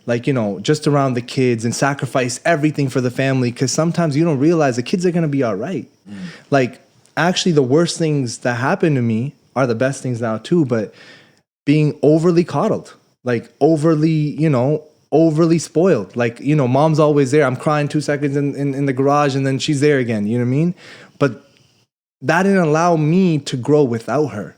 like, just around the kids and sacrifice everything for the family. Cause sometimes you don't realize the kids are going to be all right. Like, actually the worst things that happen to me are the best things now too, but being overly coddled, like overly spoiled. Like, mom's always there. I'm crying 2 seconds in the garage and then she's there again. You know what I mean? But that didn't allow me to grow without her.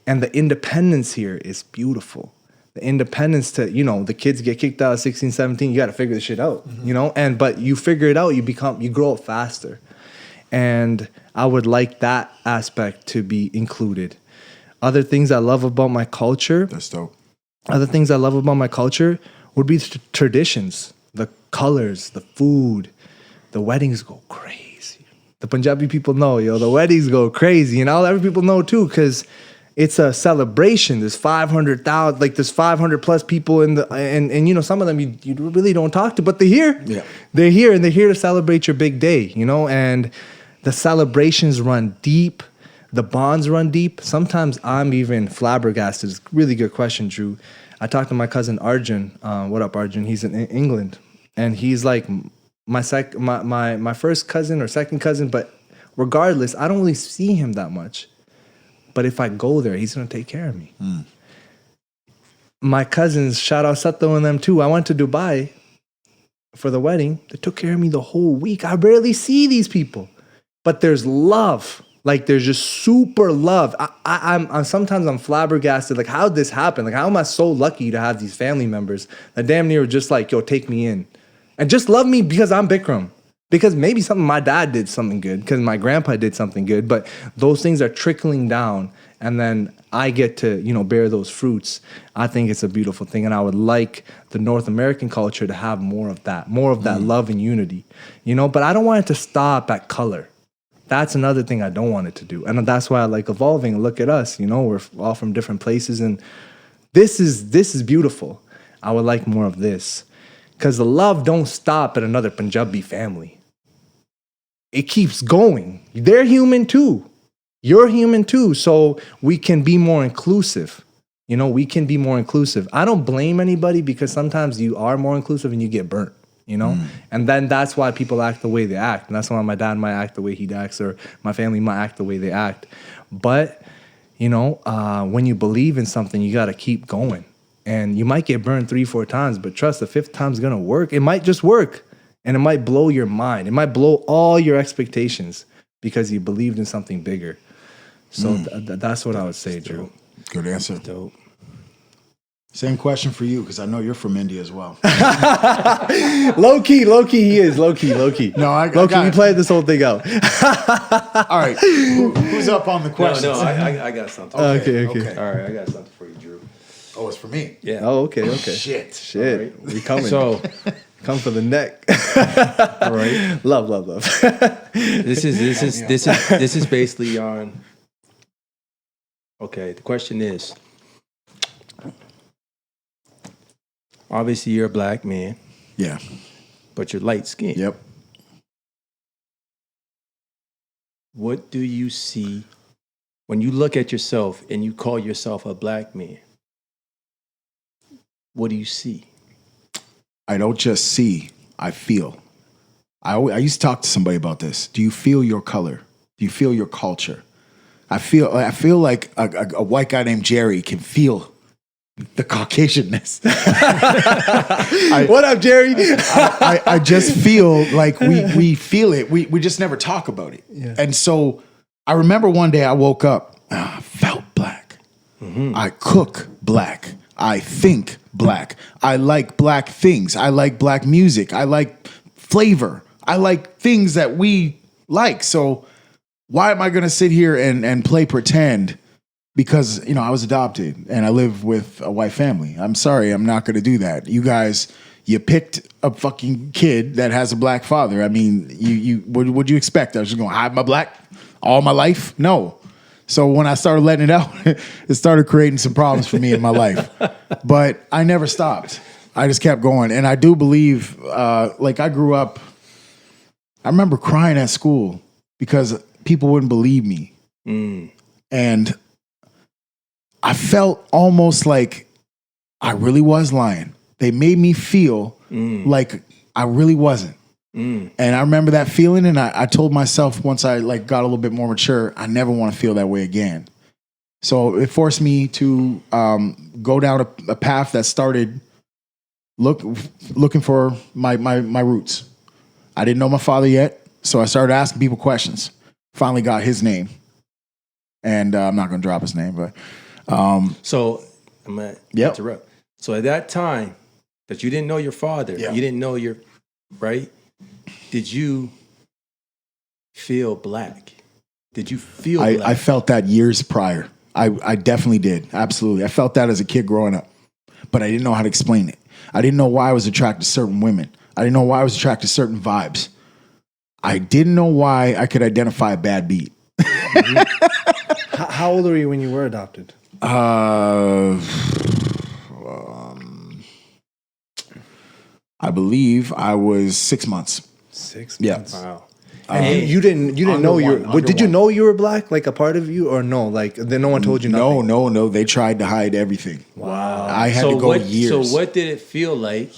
And the independence here is beautiful. The independence to, the kids get kicked out at 16, 17, you got to figure this shit out, but you figure it out, you grow up faster. And I would like that aspect to be included. Other things I love about my culture. That's dope. Other things I love about my culture would be the traditions, the colors, the food. The weddings go crazy. The Punjabi people know, the weddings go crazy. And other people know too, because it's a celebration. There's 500,000, there's 500 plus people in the, and some of them you really don't talk to, but they're here. Yeah. They're here and they're here to celebrate your big day, and the celebrations run deep. The bonds run deep. Sometimes I'm even flabbergasted. It's a really good question, Drew. I talked to my cousin Arjun. What up, Arjun? He's in England, and he's like my first cousin or second cousin. But regardless, I don't really see him that much. But if I go there, he's gonna take care of me. My cousins, shout out Sato and them too. I went to Dubai. for the wedding. They took care of me the whole week. I rarely see these people, but there's love. Like there's just super love. I'm sometimes I'm flabbergasted. Like how'd this happen? Like how am I so lucky to have these family members that damn near just like, yo, take me in and just love me because I'm Bikram. Because maybe something my dad did something good, because my grandpa did something good, but those things are trickling down, and then I get to, bear those fruits. I think it's a beautiful thing, and I would like the North American culture to have more of that love and unity, But I don't want it to stop at color. That's another thing I don't want it to do, and that's why I like evolving. Look at us, we're all from different places, and this is beautiful. I would like more of this, because the love don't stop at another Punjabi family. It keeps going. They're human too. You're human too. So we can be more inclusive. We can be more inclusive. I don't blame anybody, because sometimes you are more inclusive and you get burnt, And then that's why people act the way they act. And that's why my dad might act the way he acts, or my family might act the way they act. But, when you believe in something, you got to keep going. And you might get burned 3-4 times, but trust, the 5th time's going to work. It might just work. And it might blow your mind. It might blow all your expectations because you believed in something bigger. So that's what I would say, Drew. Good answer. Dope. Same question for you, because I know you're from India as well. Low key, he is. Low key. No, I low key, we played this whole thing out. All right. Who's up on the questions? No, I got something. Okay. All right, I got something for you, Drew. Oh, it's for me? Yeah. Oh, okay. Shit. Right. We coming. So... Come for the neck. All right. Love. This is basically on. Okay, the question is, obviously you're a black man. Yeah. But you're light skinned. Yep. What do you see when you look at yourself and you call yourself a black man? What do you see? I don't just see, I feel. I used to talk to somebody about this. Do you feel your color? Do you feel your culture? I feel like a white guy named Jerry can feel the Caucasianness. What up, Jerry? I just feel like we feel it. We just never talk about it. Yeah. And so I remember one day I woke up, I felt black. Mm-hmm. I cook black. I think black. I like black things. I like black music. I like flavor. I like things that we like. So why am I going to sit here and play pretend? Because, I was adopted and I live with a white family. I'm sorry, I'm not going to do that. You guys, you picked a fucking kid that has a black father. I mean, what would you expect? I was just going to hide my black all my life? No. So when I started letting it out, it started creating some problems for me in my life. But I never stopped. I just kept going. And I do believe, I grew up, I remember crying at school because people wouldn't believe me. And I felt almost like I really was lying. They made me feel like I really wasn't. And I remember that feeling, and I told myself once I got a little bit more mature, I never want to feel that way again. So it forced me to go down a path that started looking for my roots. I didn't know my father yet, so I started asking people questions. Finally got his name, and I'm not going to drop his name, but so I'm going to interrupt. So at that time that you didn't know your father, you didn't know your right. Did you feel black? Did you feel black? I felt that years prior. I definitely did. Absolutely. I felt that as a kid growing up, but I didn't know how to explain it. I didn't know why I was attracted to certain women. I didn't know why I was attracted to certain vibes. I didn't know why I could identify a bad beat. How old were you when you were adopted? I believe I was 6 months. 6 months. Yeah. Wow. And you didn't know did you know you were black, like a part of you, or no? Like then no one told you nothing? No. They tried to hide everything. Wow. I had to go years. So what did it feel like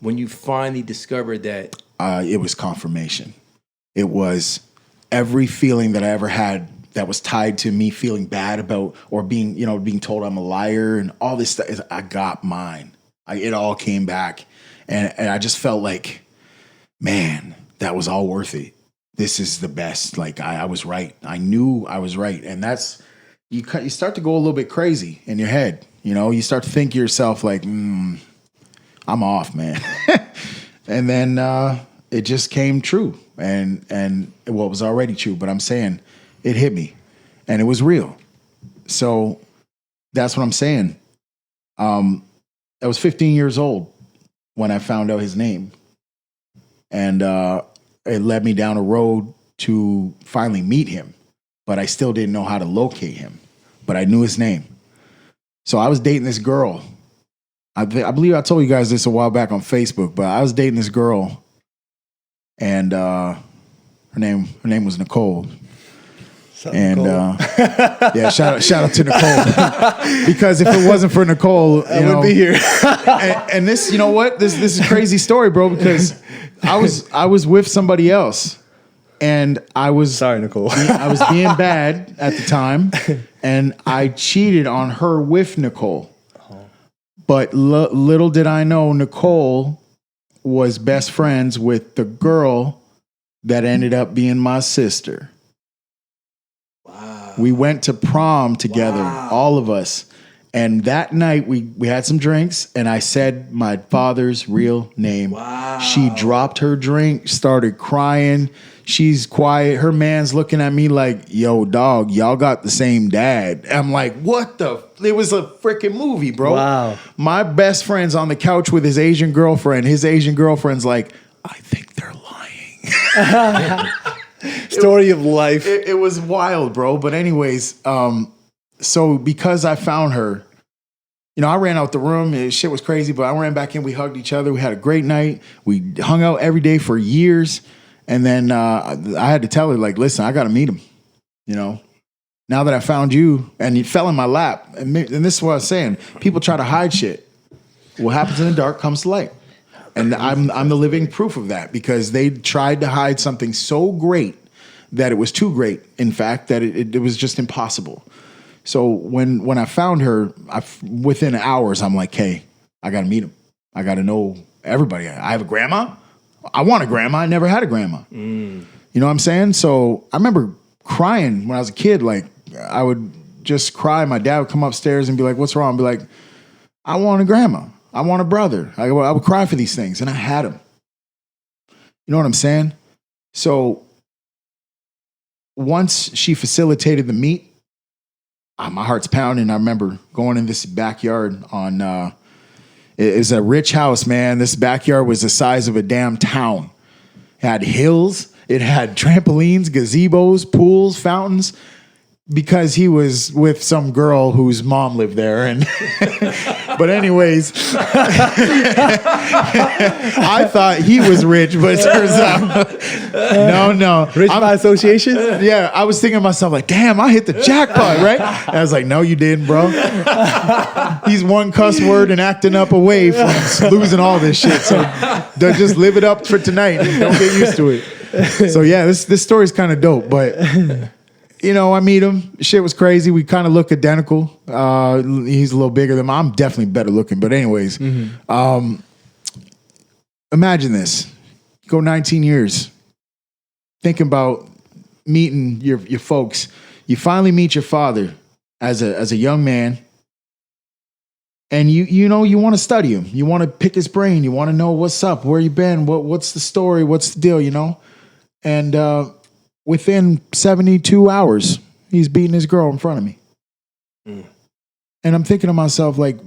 when you finally discovered that? It was confirmation. It was every feeling that I ever had that was tied to me feeling bad about or being told I'm a liar and all this stuff. I got mine. It all came back. And I just felt like, man, that was all worth it. This is the best. Like I was right. I knew I was right. And that's, you start to go a little bit crazy in your head. You know, you start to think to yourself like, I'm off, man. And then it just came true. And well, it was already true, but I'm saying it hit me and it was real. So that's what I'm saying. I was 15 years old when I found out his name. And it led me down a road to finally meet him. But I still didn't know how to locate him. But I knew his name. So I was dating this girl. I believe I told you guys this a while back on Facebook, but I was dating this girl. And her name was Nicole. And yeah, shout out to Nicole. Because if it wasn't for Nicole, I wouldn't be here. and this, you know what? This is a crazy story, bro, because I was with somebody else. And I was sorry, Nicole. I was being bad at the time, and I cheated on her with Nicole. But little did I know, Nicole was best friends with the girl that ended up being my sister. Wow. We went to prom together, all of us. And that night we had some drinks and I said my father's real name. Wow. She dropped her drink, started crying. She's quiet. Her man's looking at me like, yo, dog, y'all got the same dad. I'm like, what the? It was a freaking movie, bro. Wow. My best friend's on the couch with his Asian girlfriend. His Asian girlfriend's like, I think they're lying. Story of life. It was wild, bro. But anyways, so because I found her, you know, I ran out the room. Shit was crazy, but I ran back in. We hugged each other. We had a great night. We hung out every day for years. And then I had to tell her, like, listen, I got to meet him. You know, now that I found you and you fell in my lap. And this is what I was saying. People try to hide shit. What happens in the dark comes to light. And I'm the living proof of that because they tried to hide something so great that it was too great, in fact, that it was just impossible. So when I found her, within hours, I'm like, hey, I got to meet him. I got to know everybody. I have a grandma. I want a grandma. I never had a grandma. You know what I'm saying? So I remember crying when I was a kid. Like, I would just cry. My dad would come upstairs and be like, what's wrong? I'd be like, I want a grandma. I want a brother. I would cry for these things, and I had them. You know what I'm saying? So once she facilitated the meet, my heart's pounding. I remember going in this backyard on, it was a rich house, man. This backyard was the size of a damn town. It had hills. It had trampolines, gazebos, pools, fountains, because he was with some girl whose mom lived there. And but anyways, I thought he was rich, but it turns out, no. Rich by association? Yeah, I was thinking to myself, like, damn, I hit the jackpot, right? And I was like, no, you didn't, bro. He's one cuss word and acting up away from losing all this shit. So just live it up for tonight. Don't get used to it. So yeah, this story's kind of dope, but you know, I meet him. Shit was crazy. We kind of look identical. He's a little bigger than me. I'm definitely better looking. But anyways, imagine this. Go 19 years. Think about meeting your folks. You finally meet your father as a young man. And you know, you want to study him. You want to pick his brain. You want to know what's up, where you been, what's the story, what's the deal, you know? And within 72 hours, he's beating his girl in front of me. And I'm thinking to myself, like,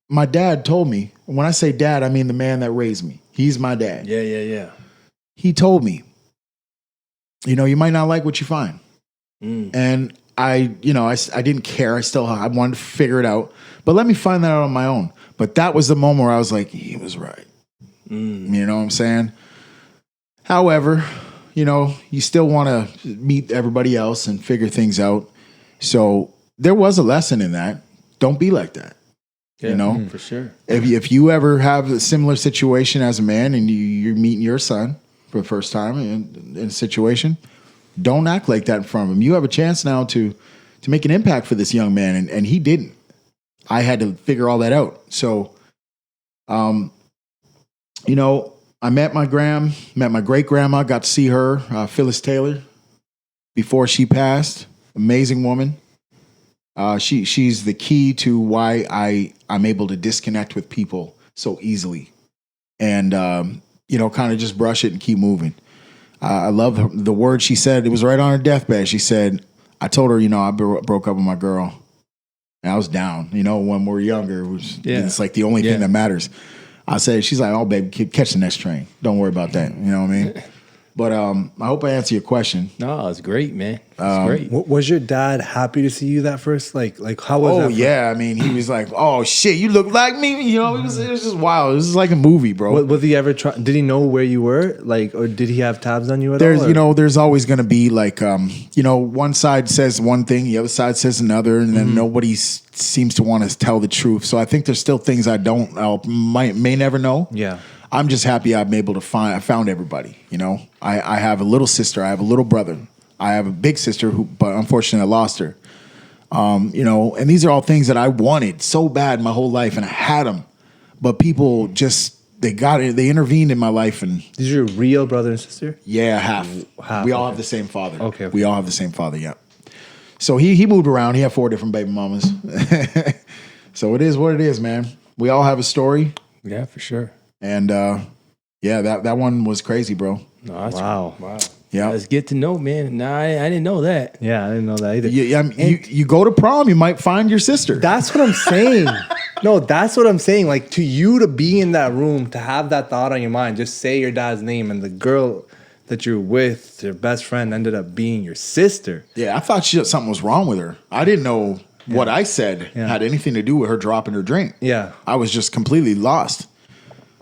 my dad told me, when I say dad, I mean the man that raised me. He's my dad. Yeah. He told me, you know, you might not like what you find. And I didn't care. I wanted to figure it out. But let me find that out on my own. But that was the moment where I was like, he was right. You know what I'm saying? However, you know, you still want to meet everybody else and figure things out. So there was a lesson in that. Don't be like that. Yeah, you know, for sure. If you ever have a similar situation as a man and you're meeting your son for the first time in a situation, don't act like that in front of him. You have a chance now to make an impact for this young man, and he didn't. I had to figure all that out. So You know, I met my great grandma, got to see her, Phyllis Taylor, before she passed. Amazing woman. She's the key to why I'm able to disconnect with people so easily, and kind of just brush it and keep moving. I love the word she said. It was right on her deathbed. She said, "I told her, I broke up with my girl, and I was down. When we're younger, it's like the only thing that matters." I said, she's like, "Oh, baby, catch the next train. Don't worry about that." You know what I mean? But I hope I answer your question. No, it's great, man. It's great. Was your dad happy to see you that first? Like how was that? Oh yeah, I mean, he was like, "Oh shit, you look like me." It was just wild. It was like a movie, bro. Was he ever try? Did he know where you were? Or did he have tabs on you at all? There's always going to be like, one side says one thing, the other side says another, and then nobody seems to want to tell the truth. So I think there's still things I may never know. Yeah. I'm just happy I found everybody. I have a little sister, I have a little brother, I have a big sister but unfortunately I lost her. And these are all things that I wanted so bad my whole life, and I had them, but people just they intervened in my life. And these are your real brother and sister? Yeah, half. We all have the same father. Okay. We all have the same father. Yeah. So he moved around. He had 4 different baby mamas. So it is what it is, man. We all have a story. Yeah, for sure. And that one was crazy, bro. No, wow. Yeah, it's good to know, man. Nah, I didn't know that. Yeah, I didn't know that either. You go to prom, you might find your sister. That's what I'm saying. No, that's what I'm saying. Like, to you to be in that room, to have that thought on your mind, just say your dad's name, and the girl that you're with, your best friend, ended up being your sister. Yeah, I thought something was wrong with her. I didn't know what I said had anything to do with her dropping her drink. Yeah, I was just completely lost.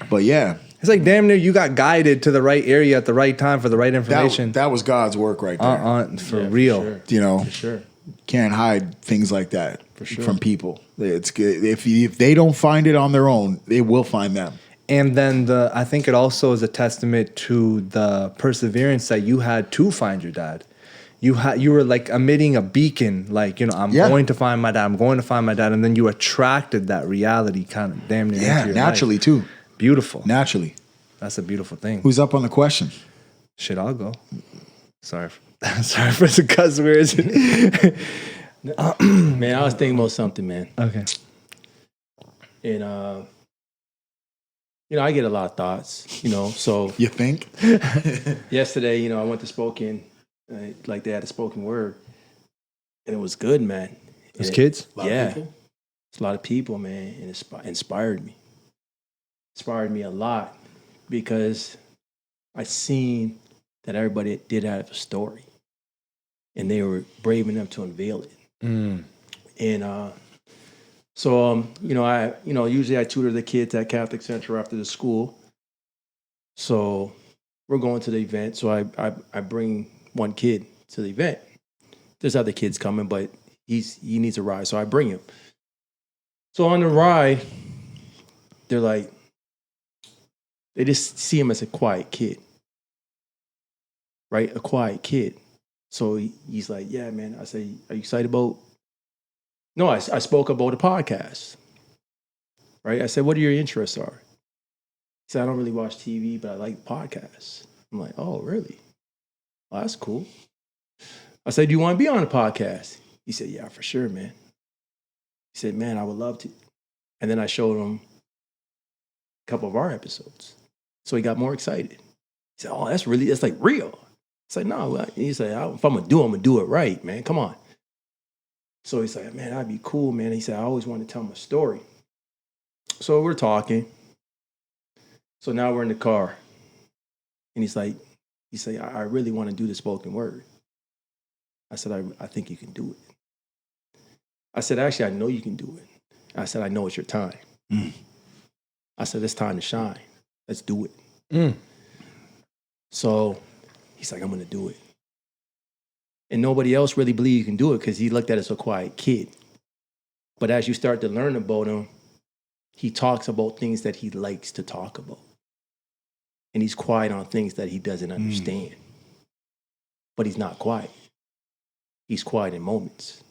But yeah. It's like damn near you got guided to the right area at the right time for the right information. That was God's work right there. For real. For sure. For sure. Can't hide things like that from people. It's good. If they don't find it on their own, they will find them. And then I think it also is a testament to the perseverance that you had to find your dad. You were like emitting a beacon, like, I'm going to find my dad. I'm going to find my dad. And then you attracted that reality kind of damn near into your naturally life. Too. Beautiful. Naturally. That's a beautiful thing. Who's up on the question? Shit, I'll go. Sorry for the cuss words. Man, I was thinking about something, man. Okay. And, I get a lot of thoughts, so. You think? Yesterday, I went to Spokane, like they had a spoken word, and it was good, man. Those kids? Yeah. It's a lot of people, man, and it inspired me. Inspired me a lot because I seen that everybody did have a story, and they were brave enough to unveil it. And usually I tutor the kids at Catholic Center after the school. So we're going to the event. So I bring one kid to the event. There's other kids coming, but he needs a ride, so I bring him. So on the ride, they're like, they just see him as a quiet kid, right? A quiet kid. So he's like, "Yeah, man." I say, "Are you excited about?" No, I spoke about a podcast, right? I said, "What are your interests are?" He said, "I don't really watch TV, but I like podcasts." I'm like, "Oh, really? Well, that's cool." I said, "Do you want to be on a podcast?" He said, "Yeah, for sure, man." He said, "Man, I would love to." And then I showed him a couple of our episodes. So he got more excited. He said, "Oh, that's like real." It's like, "No." He said, "If I'm going to do it right, man. Come on." So he's like, "Man, that'd be cool, man." He said, "I always want to tell my story." So we're talking. So now we're in the car. And he said, "I really want to do the spoken word." I said, I think you can do it. I said, "Actually, I know you can do it." I said, "I know it's your time." I said, "It's time to shine. Let's do it." So he's like, "I'm going to do it." And nobody else really believed you can do it because he looked at us as a quiet kid. But as you start to learn about him, he talks about things that he likes to talk about. And he's quiet on things that he doesn't understand. But he's not quiet. He's quiet in moments.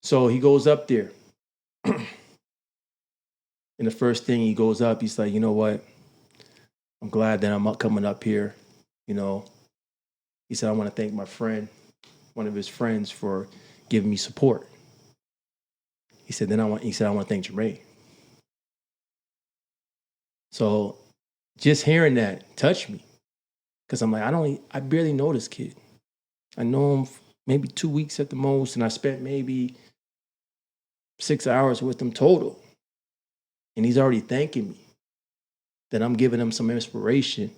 So he goes up there. And the first thing he goes up, he's like, you know what? I'm glad that I'm coming up here. You know, he said, I want to thank my friend, one of his friends, for giving me support. He said, I want to thank Jermaine. So just hearing that touched me. Because I'm like, I barely know this kid. I know him maybe 2 weeks at the most, and I spent maybe 6 hours with him total. And he's already thanking me that I'm giving him some inspiration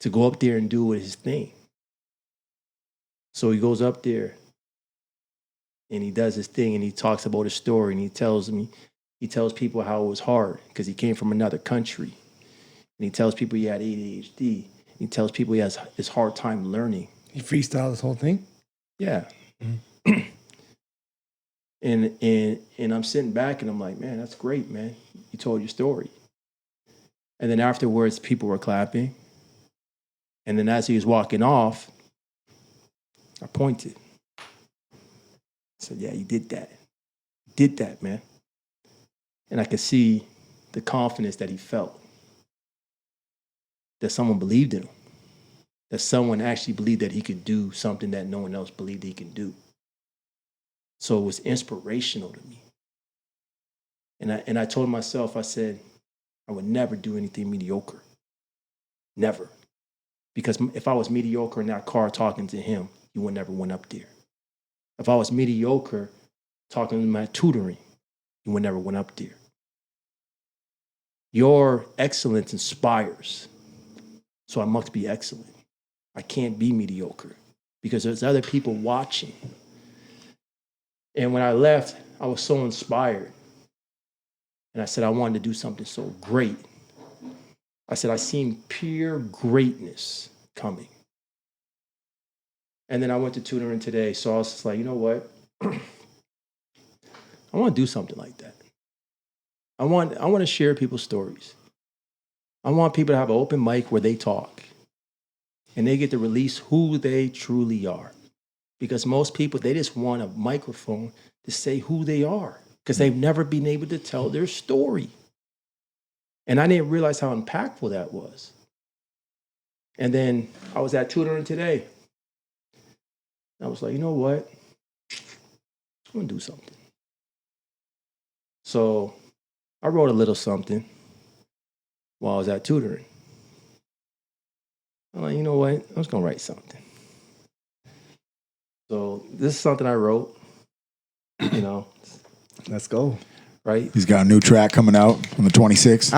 to go up there and do his thing. So he goes up there and he does his thing and he talks about his story and he tells people how it was hard because he came from another country. And he tells people he had ADHD. He tells people he has his hard time learning. He freestyled this whole thing? Yeah. Mm-hmm. And I'm sitting back and I'm like, man, that's great, man. You told your story. And then afterwards, people were clapping. And then as he was walking off, I pointed. I said, yeah, you did that. You did that, man. And I could see the confidence that he felt. That someone believed in him. That someone actually believed that he could do something that no one else believed he could do. So it was inspirational to me. And I told myself, I said, I would never do anything mediocre. Never. Because if I was mediocre in that car talking to him, he would never went up there. If I was mediocre talking to him at tutoring, he would never went up there. Your excellence inspires. So I must be excellent. I can't be mediocre because there's other people watching. And when I left, I was so inspired. And I said, I wanted to do something so great. I said, I seen pure greatness coming. And then I went to tutoring today. So I was just like, you know what? I want to do something like that. I want to share people's stories. I want people to have an open mic where they talk. And they get to release who they truly are. Because most people, they just want a microphone to say who they are. Because they've never been able to tell their story. And I didn't realize how impactful that was. And then I was at tutoring today. I was like, you know what? I'm going to do something. So I wrote a little something while I was at tutoring. I'm like, you know what? I'm just going to write something. So this is something I wrote, you know. Let's go. Right? He's got a new track coming out on the 26th.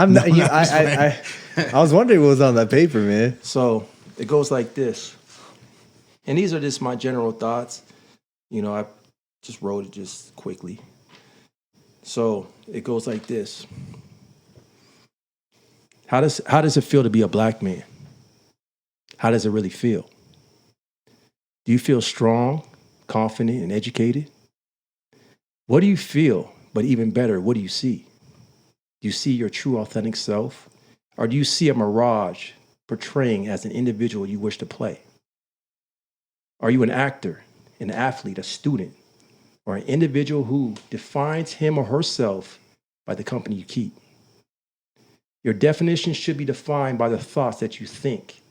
I was wondering what was on that paper, man. So it goes like this. And these are just my general thoughts. You know, I just wrote it just quickly. So it goes like this. How does it feel to be a black man? How does it really feel? Do you feel strong, confident, and educated? What do you feel? But even better, what do you see? Do you see your true, authentic self? Or do you see a mirage portraying as an individual you wish to play? Are you an actor, an athlete, a student, or an individual who defines him or herself by the company you keep? Your definition should be defined by the thoughts that you think,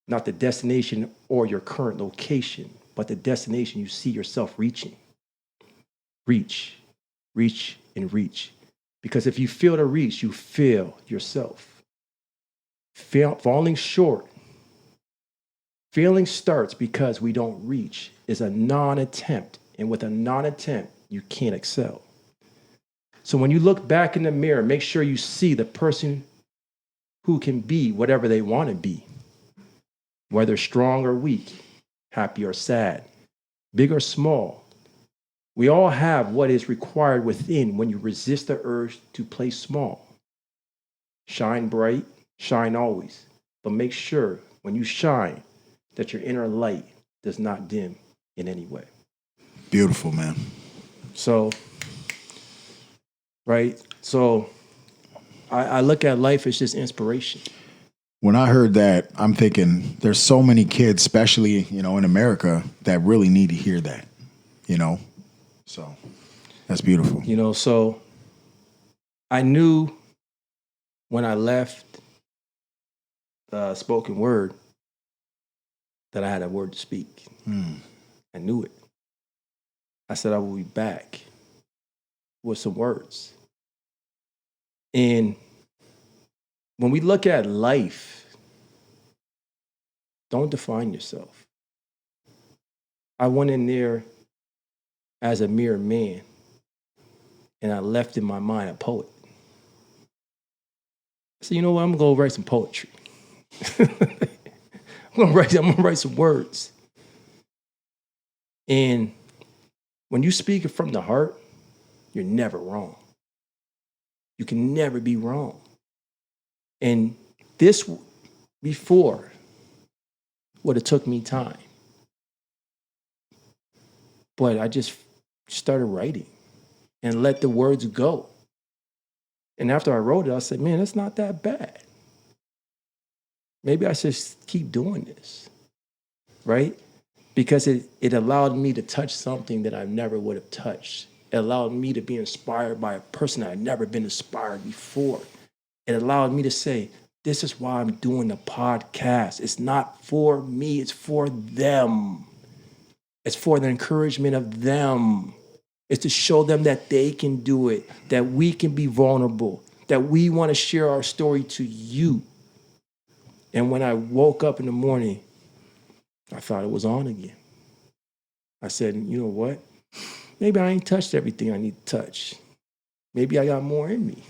not the destination or your current location, but the destination you see yourself reaching. Reach, reach, and reach. Because if you fail to reach, you fail yourself. Falling short. Failing starts because we don't reach is a non-attempt. And with a non-attempt, you can't excel. So when you look back in the mirror, make sure you see the person who can be whatever they want to be. Whether strong or weak, happy or sad, big or small. We all have what is required within when you resist the urge to play small. Shine bright, shine always. But make sure when you shine that your inner light does not dim in any way. Beautiful, man. So, right? So I look at life as just inspiration. When I heard that, I'm thinking there's so many kids, especially, in America, that really need to hear that, So that's beautiful. So I knew when I left spoken word that I had a word to speak. I knew it. I said I will be back with some words. And when we look at life, don't define yourself. I went in there as a mere man, and I left in my mind a poet. So you know what? I'm gonna go write some poetry. I'm gonna write some words. And when you speak it from the heart, you're never wrong. You can never be wrong. And this before would have took me time. But I just started writing and let the words go. And after I wrote it, I said, man, it's not that bad. Maybe I should keep doing this, right? Because it allowed me to touch something that I never would have touched. It allowed me to be inspired by a person that I'd never been inspired before. It allowed me to say, this is why I'm doing the podcast. It's not for me, it's for them. It's for the encouragement of them. It's to show them that they can do it, that we can be vulnerable, that we want to share our story to you. And when I woke up in the morning, I thought it was on again. I said, you know what? Maybe I ain't touched everything I need to touch. Maybe I got more in me.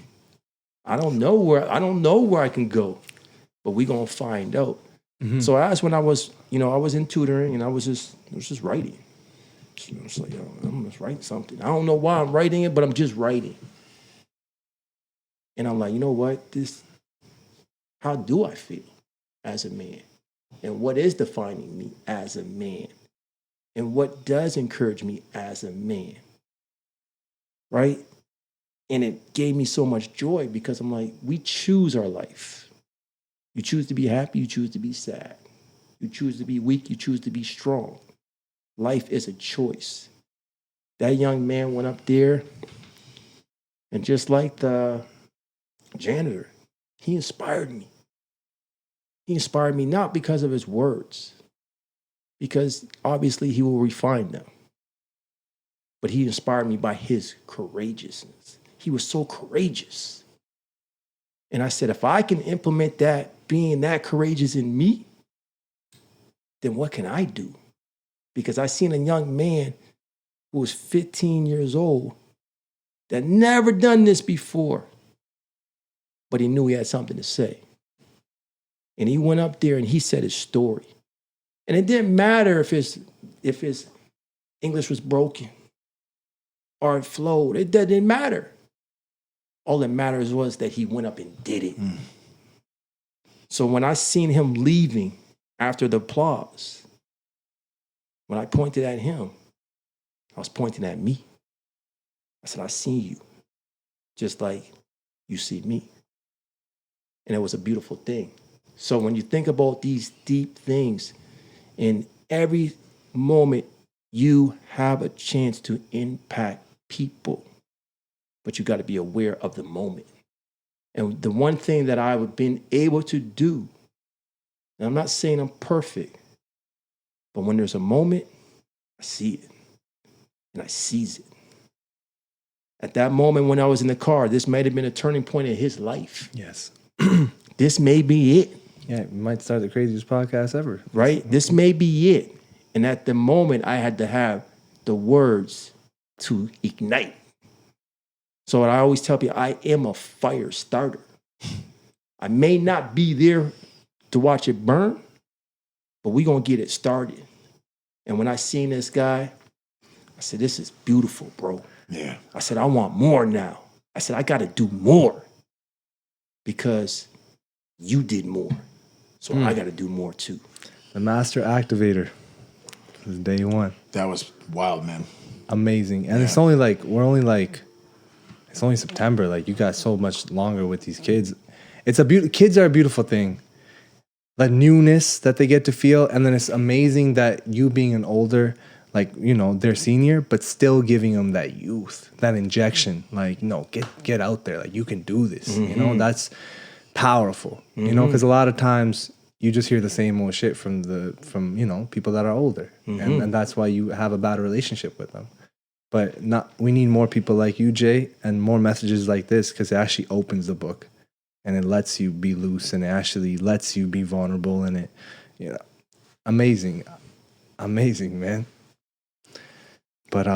I don't know where I can go, but we're gonna find out. Mm-hmm. So that's when I was in tutoring and I was just writing. I was like, I'm just writing something. I don't know why I'm writing it, but I'm just writing. And I'm like, you know what? How do I feel as a man? And what is defining me as a man? And what does encourage me as a man? Right? And it gave me so much joy because I'm like, we choose our life. You choose to be happy, you choose to be sad. You choose to be weak, you choose to be strong. Life is a choice. That young man went up there, and just like the janitor, he inspired me. He inspired me not because of his words, because obviously he will refine them, but he inspired me by his courageousness. He was so courageous. And I said, if I can implement that, being that courageous in me, then what can I do? Because I seen a young man who was 15 years old that never done this before, but he knew he had something to say. And he went up there and he said his story. And it didn't matter if his English was broken or it flowed. It didn't matter. All that matters was that he went up and did it. So when I seen him leaving after the applause, when I pointed at him, I was pointing at me. I said, I seen you just like you see me. And it was a beautiful thing. So when you think about these deep things, in every moment, you have a chance to impact people, but you got to be aware of the moment. And the one thing that I've been able to do, and I'm not saying I'm perfect, but when there's a moment, I see it and I seize it. At that moment when I was in the car, this might have been a turning point in his life. Yes. This may be it. Yeah, you might start the craziest podcast ever. Right? This may be it. And at the moment, I had to have the words to ignite. So I always tell people, I am a fire starter. I may not be there to watch it burn, but we're going to get it started. And when I seen this guy, I said, this is beautiful, bro. Yeah. I said, I want more now. I said, I got to do more because you did more. So I got to do more too. The master activator. This is day one. That was wild, man. Amazing. And it's only it's only September. Like, you got so much longer with these kids. Kids are a beautiful thing. The newness that they get to feel. And then it's amazing that you being an older, like, you know, their senior, but still giving them that youth, that injection. Like, no, get out there. Like, you can do this. You know, that's powerful. You know, because a lot of times you just hear the same old shit from you know, people that are older, and that's why you have a bad relationship with them. But we need more people like you, Jay, and more messages like this, because it actually opens the book and it lets you be loose and it actually lets you be vulnerable, and it, you know, amazing, man. But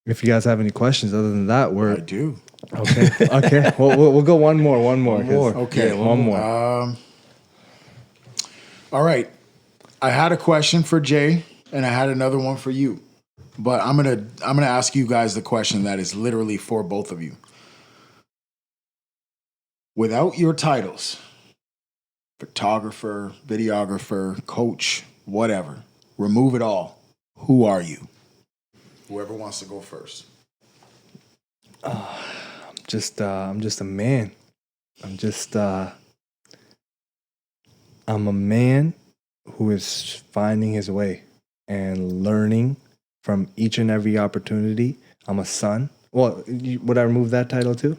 if you guys have any questions other than that, I do. Okay. Okay. We'll go one more. Okay. Yeah, one more. All right. I had a question for Jay, and I had another one for you. But I'm gonna ask you guys the question that is literally for both of you. Without your titles, photographer, videographer, coach, whatever, remove it all. Who are you? Whoever wants to go first. I'm just a man. I'm a man who is finding his way and learning from each and every opportunity. I'm a son. Well, would I remove that title too?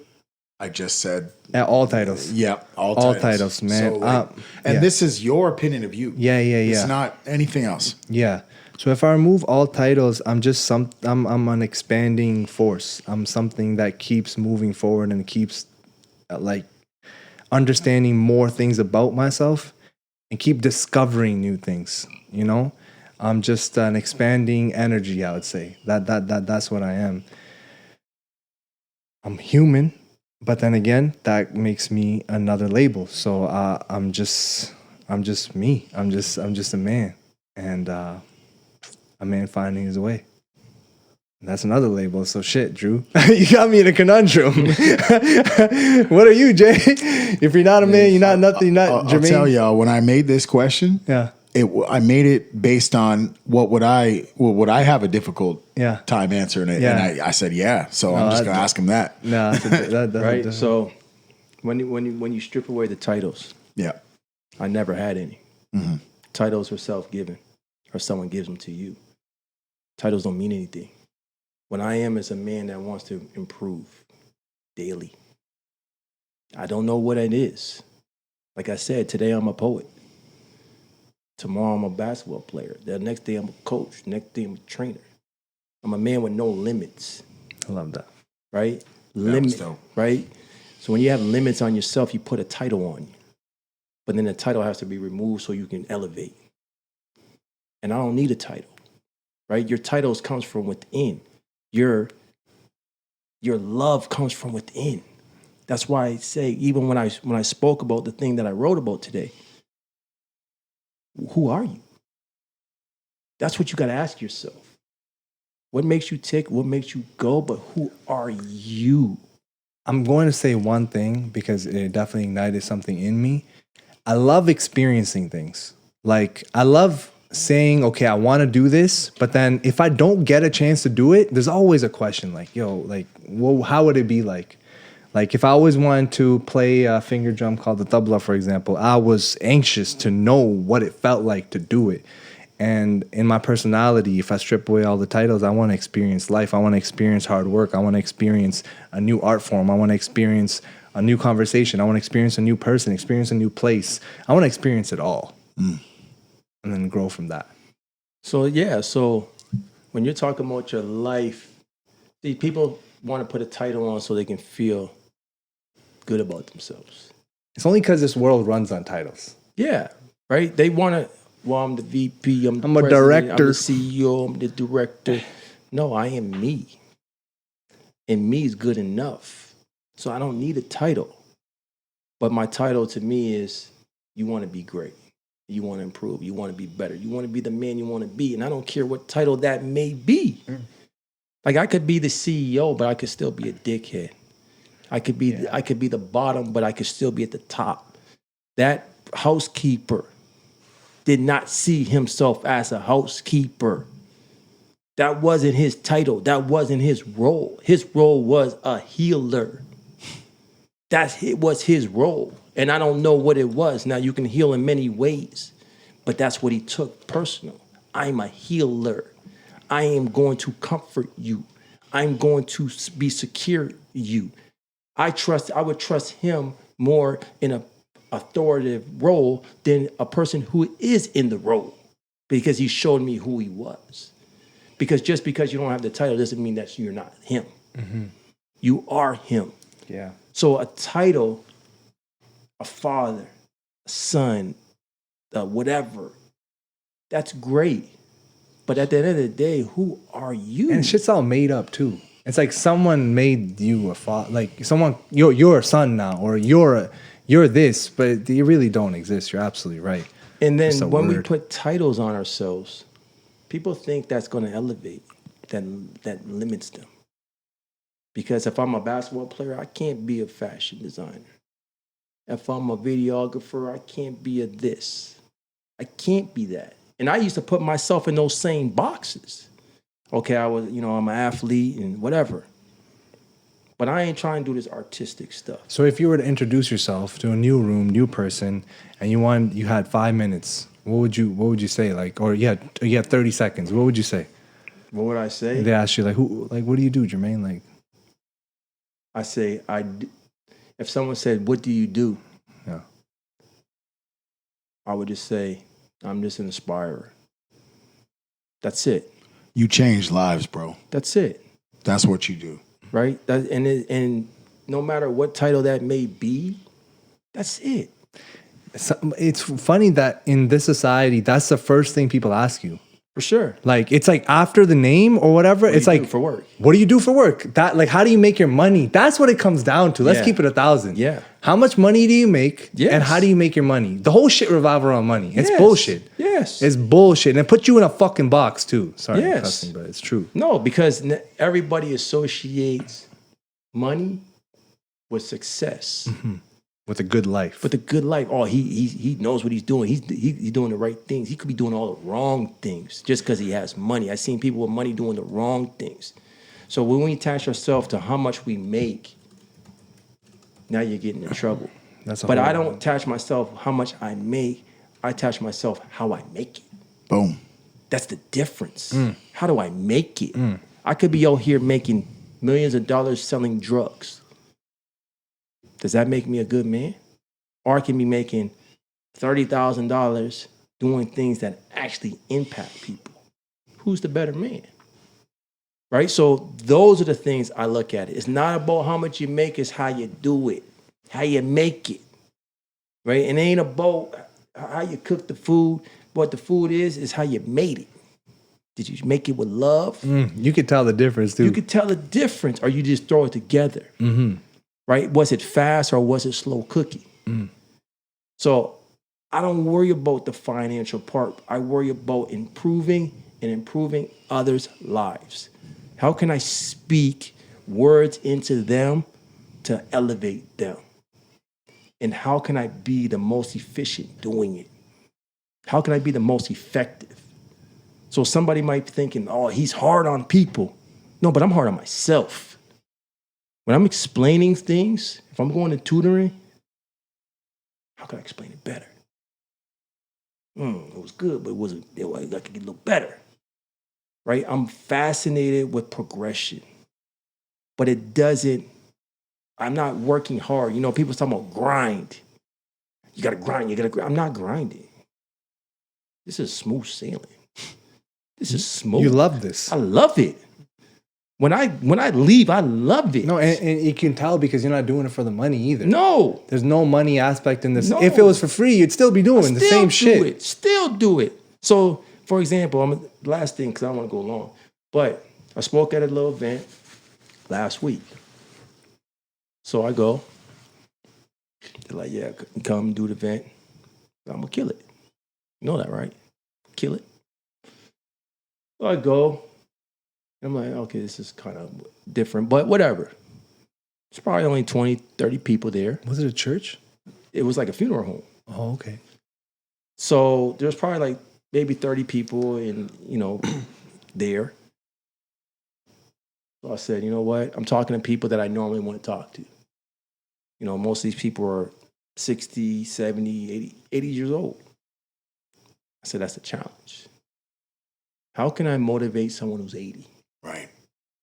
I just said All titles. Yeah, all titles, man. So, like, and yeah. this is your opinion of you. Yeah. It's not anything else. Yeah. So if I remove all titles, I'm just I'm an expanding force. I'm something that keeps moving forward and keeps like understanding more things about myself and keep discovering new things, you know? I'm just an expanding energy, I would say. That's what I am. I'm human, but then again, that makes me another label. So I'm just me. I'm just a man, and a man finding his way. That's another label. So shit, Drew, you got me in a conundrum. What are you, Jay? If you're not a man, you're not nothing. You're not Jermaine. I'll tell y'all, when I made this question, Yeah. I made it based on what would I have a difficult time answering it, and I said so I'm just gonna ask him that. No, that's Right. So when you strip away the titles, I never had any. Titles are self-given, or someone gives them to you. Titles don't mean anything. What I am is a man that wants to improve daily. I don't know what it is. Like I said, today I'm a poet. Tomorrow I'm a basketball player. The next day I'm a coach. Next day I'm a trainer. I'm a man with no limits. I love that. That Right? was Limit, dope. right? So when you have limits on yourself, you put a title on you. But then the title has to be removed so you can elevate. And I don't need a title. Right? Your titles comes from within. Your love comes from within. That's why I say, even when I spoke about the thing that I wrote about today, who are you? That's what you got to ask yourself. What makes you tick? What makes you go? But who are you? I'm going to say one thing because it definitely ignited something in me. I love experiencing things. Like, I love saying, okay, I want to do this, but then if I don't get a chance to do it, there's always a question like, how would it be like? Like, if I always wanted to play a finger drum called the tabla, for example, I was anxious to know what it felt like to do it. And in my personality, if I strip away all the titles, I want to experience life. I want to experience hard work. I want to experience a new art form. I want to experience a new conversation. I want to experience a new person, experience a new place. I want to experience it all. And then grow from that. So when you're talking about your life, see, people want to put a title on so they can feel good about themselves. It's only because this world runs on titles. Yeah, right? They want to, I'm the VP, I'm a president, director. I'm the CEO, I'm the director. No, I am me. And me is good enough. So I don't need a title. But my title to me is, you want to be great. You want to improve. You want to be better. You want to be the man you want to be. And I don't care what title that may be. Like, I could be the CEO, but I could still be a dickhead. I could be the bottom, but I could still be at the top. That housekeeper did not see himself as a housekeeper. That wasn't his title. That wasn't his role. His role was a healer. It was his role. And I don't know what it was. Now, you can heal in many ways, but that's what he took personal. I'm a healer. I am going to comfort you. I'm going to be secure you. I would trust him more in a authoritative role than a person who is in the role, because he showed me who he was. Because just because you don't have the title doesn't mean that you're not him. You are him. Yeah. So a title, a father, a son, whatever, that's great. But at the end of the day, who are you? And shit's all made up too. It's like someone made you a father, like someone you're a son now, or you're this, but you really don't exist. You're absolutely right. And then It's a when we word. put titles on ourselves, people think that's going to elevate, that limits them. Because if I'm a basketball player, I can't be a fashion designer. If I'm a videographer, I can't be a this. I can't be that. And I used to put myself in those same boxes. Okay, I'm an athlete and whatever. But I ain't trying to do this artistic stuff. So if you were to introduce yourself to a new room, new person, and you had 5 minutes, what would you say? Like, or you had 30 seconds. What would you say? What would I say? They ask you what do you do, Jermaine? Like, I say, if someone said, what do you do? yeah. I would just say, I'm just an inspirer. That's it. You change lives, bro. That's it. That's what you do. Right? And no matter what title that may be, that's it. It's funny that in this society, that's the first thing people ask you. For sure. Like, it's like after the name or whatever, What it's do you like, do for work? What do you do for work? That, like, how do you make your money? That's what it comes down to. Let's Yeah. keep it 1,000. Yeah. How much money do you make? Yes. And how do you make your money? The whole shit revolves around money. It's Yes. bullshit. Yes. It's bullshit. And it puts you in a fucking box too. Sorry, I'm Yes. cussing, but it's true. No, because everybody associates money with success. With a good life. With a good life. Oh, he knows what he's doing. He's doing the right things. He could be doing all the wrong things just because he has money. I've seen people with money doing the wrong things. So when we attach ourselves to how much we make, now you're getting in trouble. But I don't attach myself how much I make. I attach myself how I make it. Boom. That's the difference. How do I make it? I could be out here making millions of dollars selling drugs. Does that make me a good man? Or I can be making $30,000 doing things that actually impact people. Who's the better man? Right? So those are the things I look at. It's not about how much you make, it's how you do it, how you make it. Right? And it ain't about how you cook the food. What the food is how you made it. Did you make it with love? You could tell the difference too. You could tell the difference, or you just throw it together. Right? Was it fast or was it slow cooking? So I don't worry about the financial part. I worry about improving others' lives. How can I speak words into them to elevate them? And how can I be the most efficient doing it? How can I be the most effective? So somebody might be thinking, oh, he's hard on people. No, but I'm hard on myself. When I'm explaining things, if I'm going to tutoring, how can I explain it better? It was good, but I could get a little better. Right? I'm fascinated with progression. But I'm not working hard. You know, people talking about grind. You got to grind. I'm not grinding. This is smooth sailing. This is smooth. You love this. I love it. When I leave, I love it. No, and you can tell because you're not doing it for the money either. No. There's no money aspect in this. No. If it was for free, you'd still be doing the same shit. Still do it. So, for example, last thing, because I don't want to go long, but I spoke at a little event last week. So I go. They're like, yeah, come do the event. I'm going to kill it. You know that, right? Kill it. So I go. I'm like, okay, this is kind of different, but whatever. It's probably only 20, 30 people there. Was it a church? It was like a funeral home. Oh, okay. So there's probably like maybe 30 people there. So I said, you know what? I'm talking to people that I normally want to talk to. You know, most of these people are 60, 70, 80 years old. I said, that's a challenge. how can I motivate someone who's 80? Right.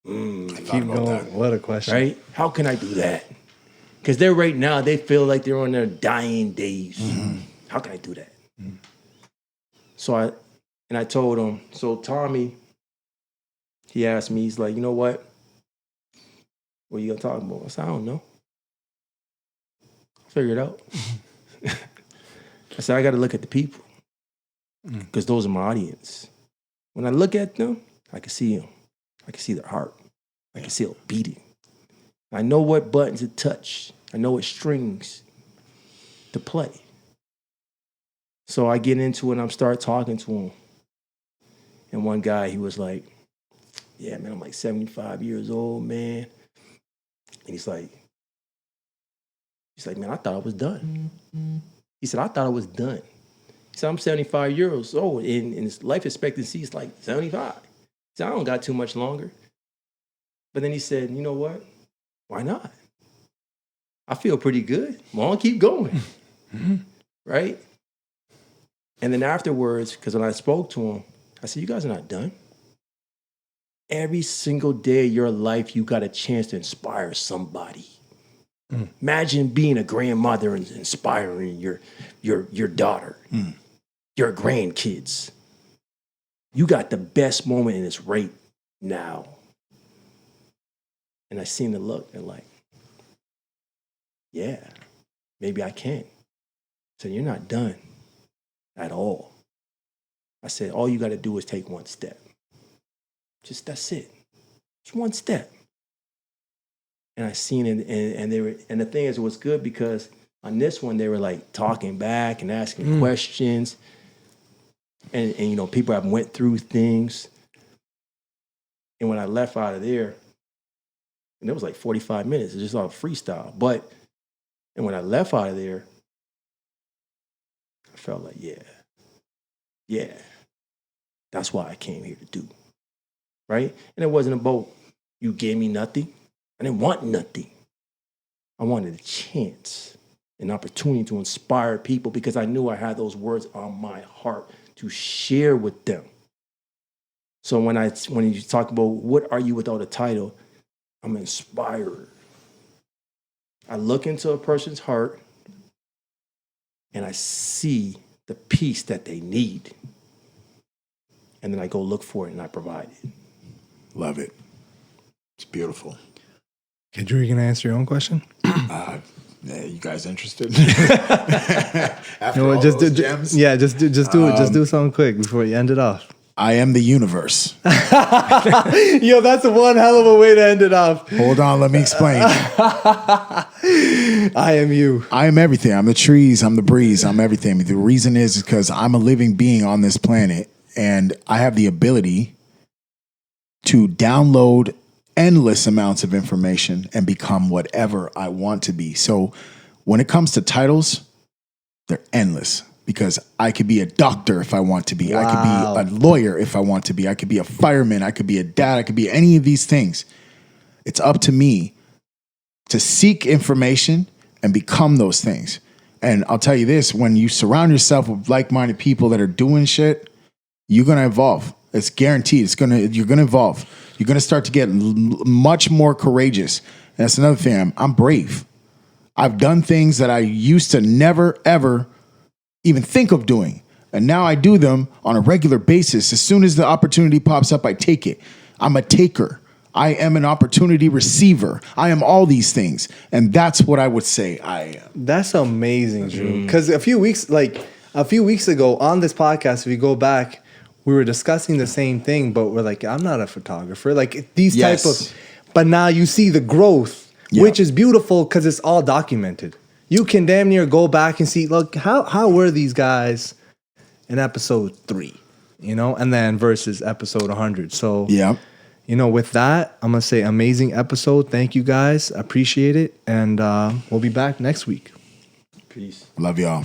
Keep going. What a question. Right? How can I do that? Because they're right now, they feel like they're on their dying days. How can I do that? So I told him, so Tommy, he asked me, he's like, you know what? What are you going to talk about? I said, I don't know. I'll figure it out. I said, I got to look at the people because those are my audience. When I look at them, I can see them. I can see their heart. I can see it beating. I know what buttons to touch. I know what strings to play. So I get into it and I'm start talking to him. And one guy, he was like, yeah, man, I'm like 75 years old, man. And he's like, man, I thought I was done. He said, I thought I was done. He said, I'm 75 years old and his life expectancy is like 75. He said, I don't got too much longer. But then he said, you know what? Why not? I feel pretty good. Well, I'll keep going. Right? And then afterwards, because when I spoke to him, I said, you guys are not done. Every single day of your life, you got a chance to inspire somebody. Imagine being a grandmother and inspiring your daughter, your grandkids. You got the best moment in this right now. And I seen the look and like, yeah, maybe I can. So you're not done at all. I said, all you got to do is take one step. Just that's it. Just one step. And I seen it, and they were, and the thing is, it was good because on this one they were like talking back and asking questions, and you know people have went through things. And when I left out of there, and it was like 45 minutes, it's just all freestyle. And when I left out of there, I felt like, yeah, that's why I came here to do. Right? And it wasn't about you gave me nothing. I didn't want nothing. I wanted a chance, an opportunity to inspire people because I knew I had those words on my heart to share with them. So when you talk about what are you without a title, I'm inspired. I look into a person's heart and I see the peace that they need. And then I go look for it and I provide it. Love it. It's beautiful. Okay, Drew, you gonna answer your own question? Yeah, you guys interested? After No, all just those do, gems? yeah, just do it. Just do something quick before you end it off. I am the universe. Yo, that's one hell of a way to end it off. Hold on, let me explain. I am you. I am everything. I'm the trees. I'm the breeze. I'm everything. The reason is because I'm a living being on this planet, and I have the ability to download endless amounts of information and become whatever I want to be. So when it comes to titles, they're endless because I could be a doctor if I want to be. Wow. I could be a lawyer if I want to be. I could be a fireman. I could be a dad. I could be any of these things. It's up to me to seek information and become those things. And I'll tell you this, when you surround yourself with like-minded people that are doing shit, you're going to evolve. It's guaranteed. You're going to evolve. You're going to start to get much more courageous. And that's another thing. I'm brave. I've done things that I used to never, ever even think of doing. And now I do them on a regular basis. As soon as the opportunity pops up, I take it. I'm a taker. I am an opportunity receiver. I am all these things. And that's what I would say I am. That's amazing, Drew. Because a few weeks ago on this podcast, if you go back, we were discussing the same thing, but we're like, I'm not a photographer. Like these type of, but now you see the growth, which is beautiful because it's all documented. You can damn near go back and see, look, how were these guys in episode 3, and then versus episode 100. So, with that, I'm going to say amazing episode. Thank you guys. Appreciate it. And we'll be back next week. Peace. Love y'all.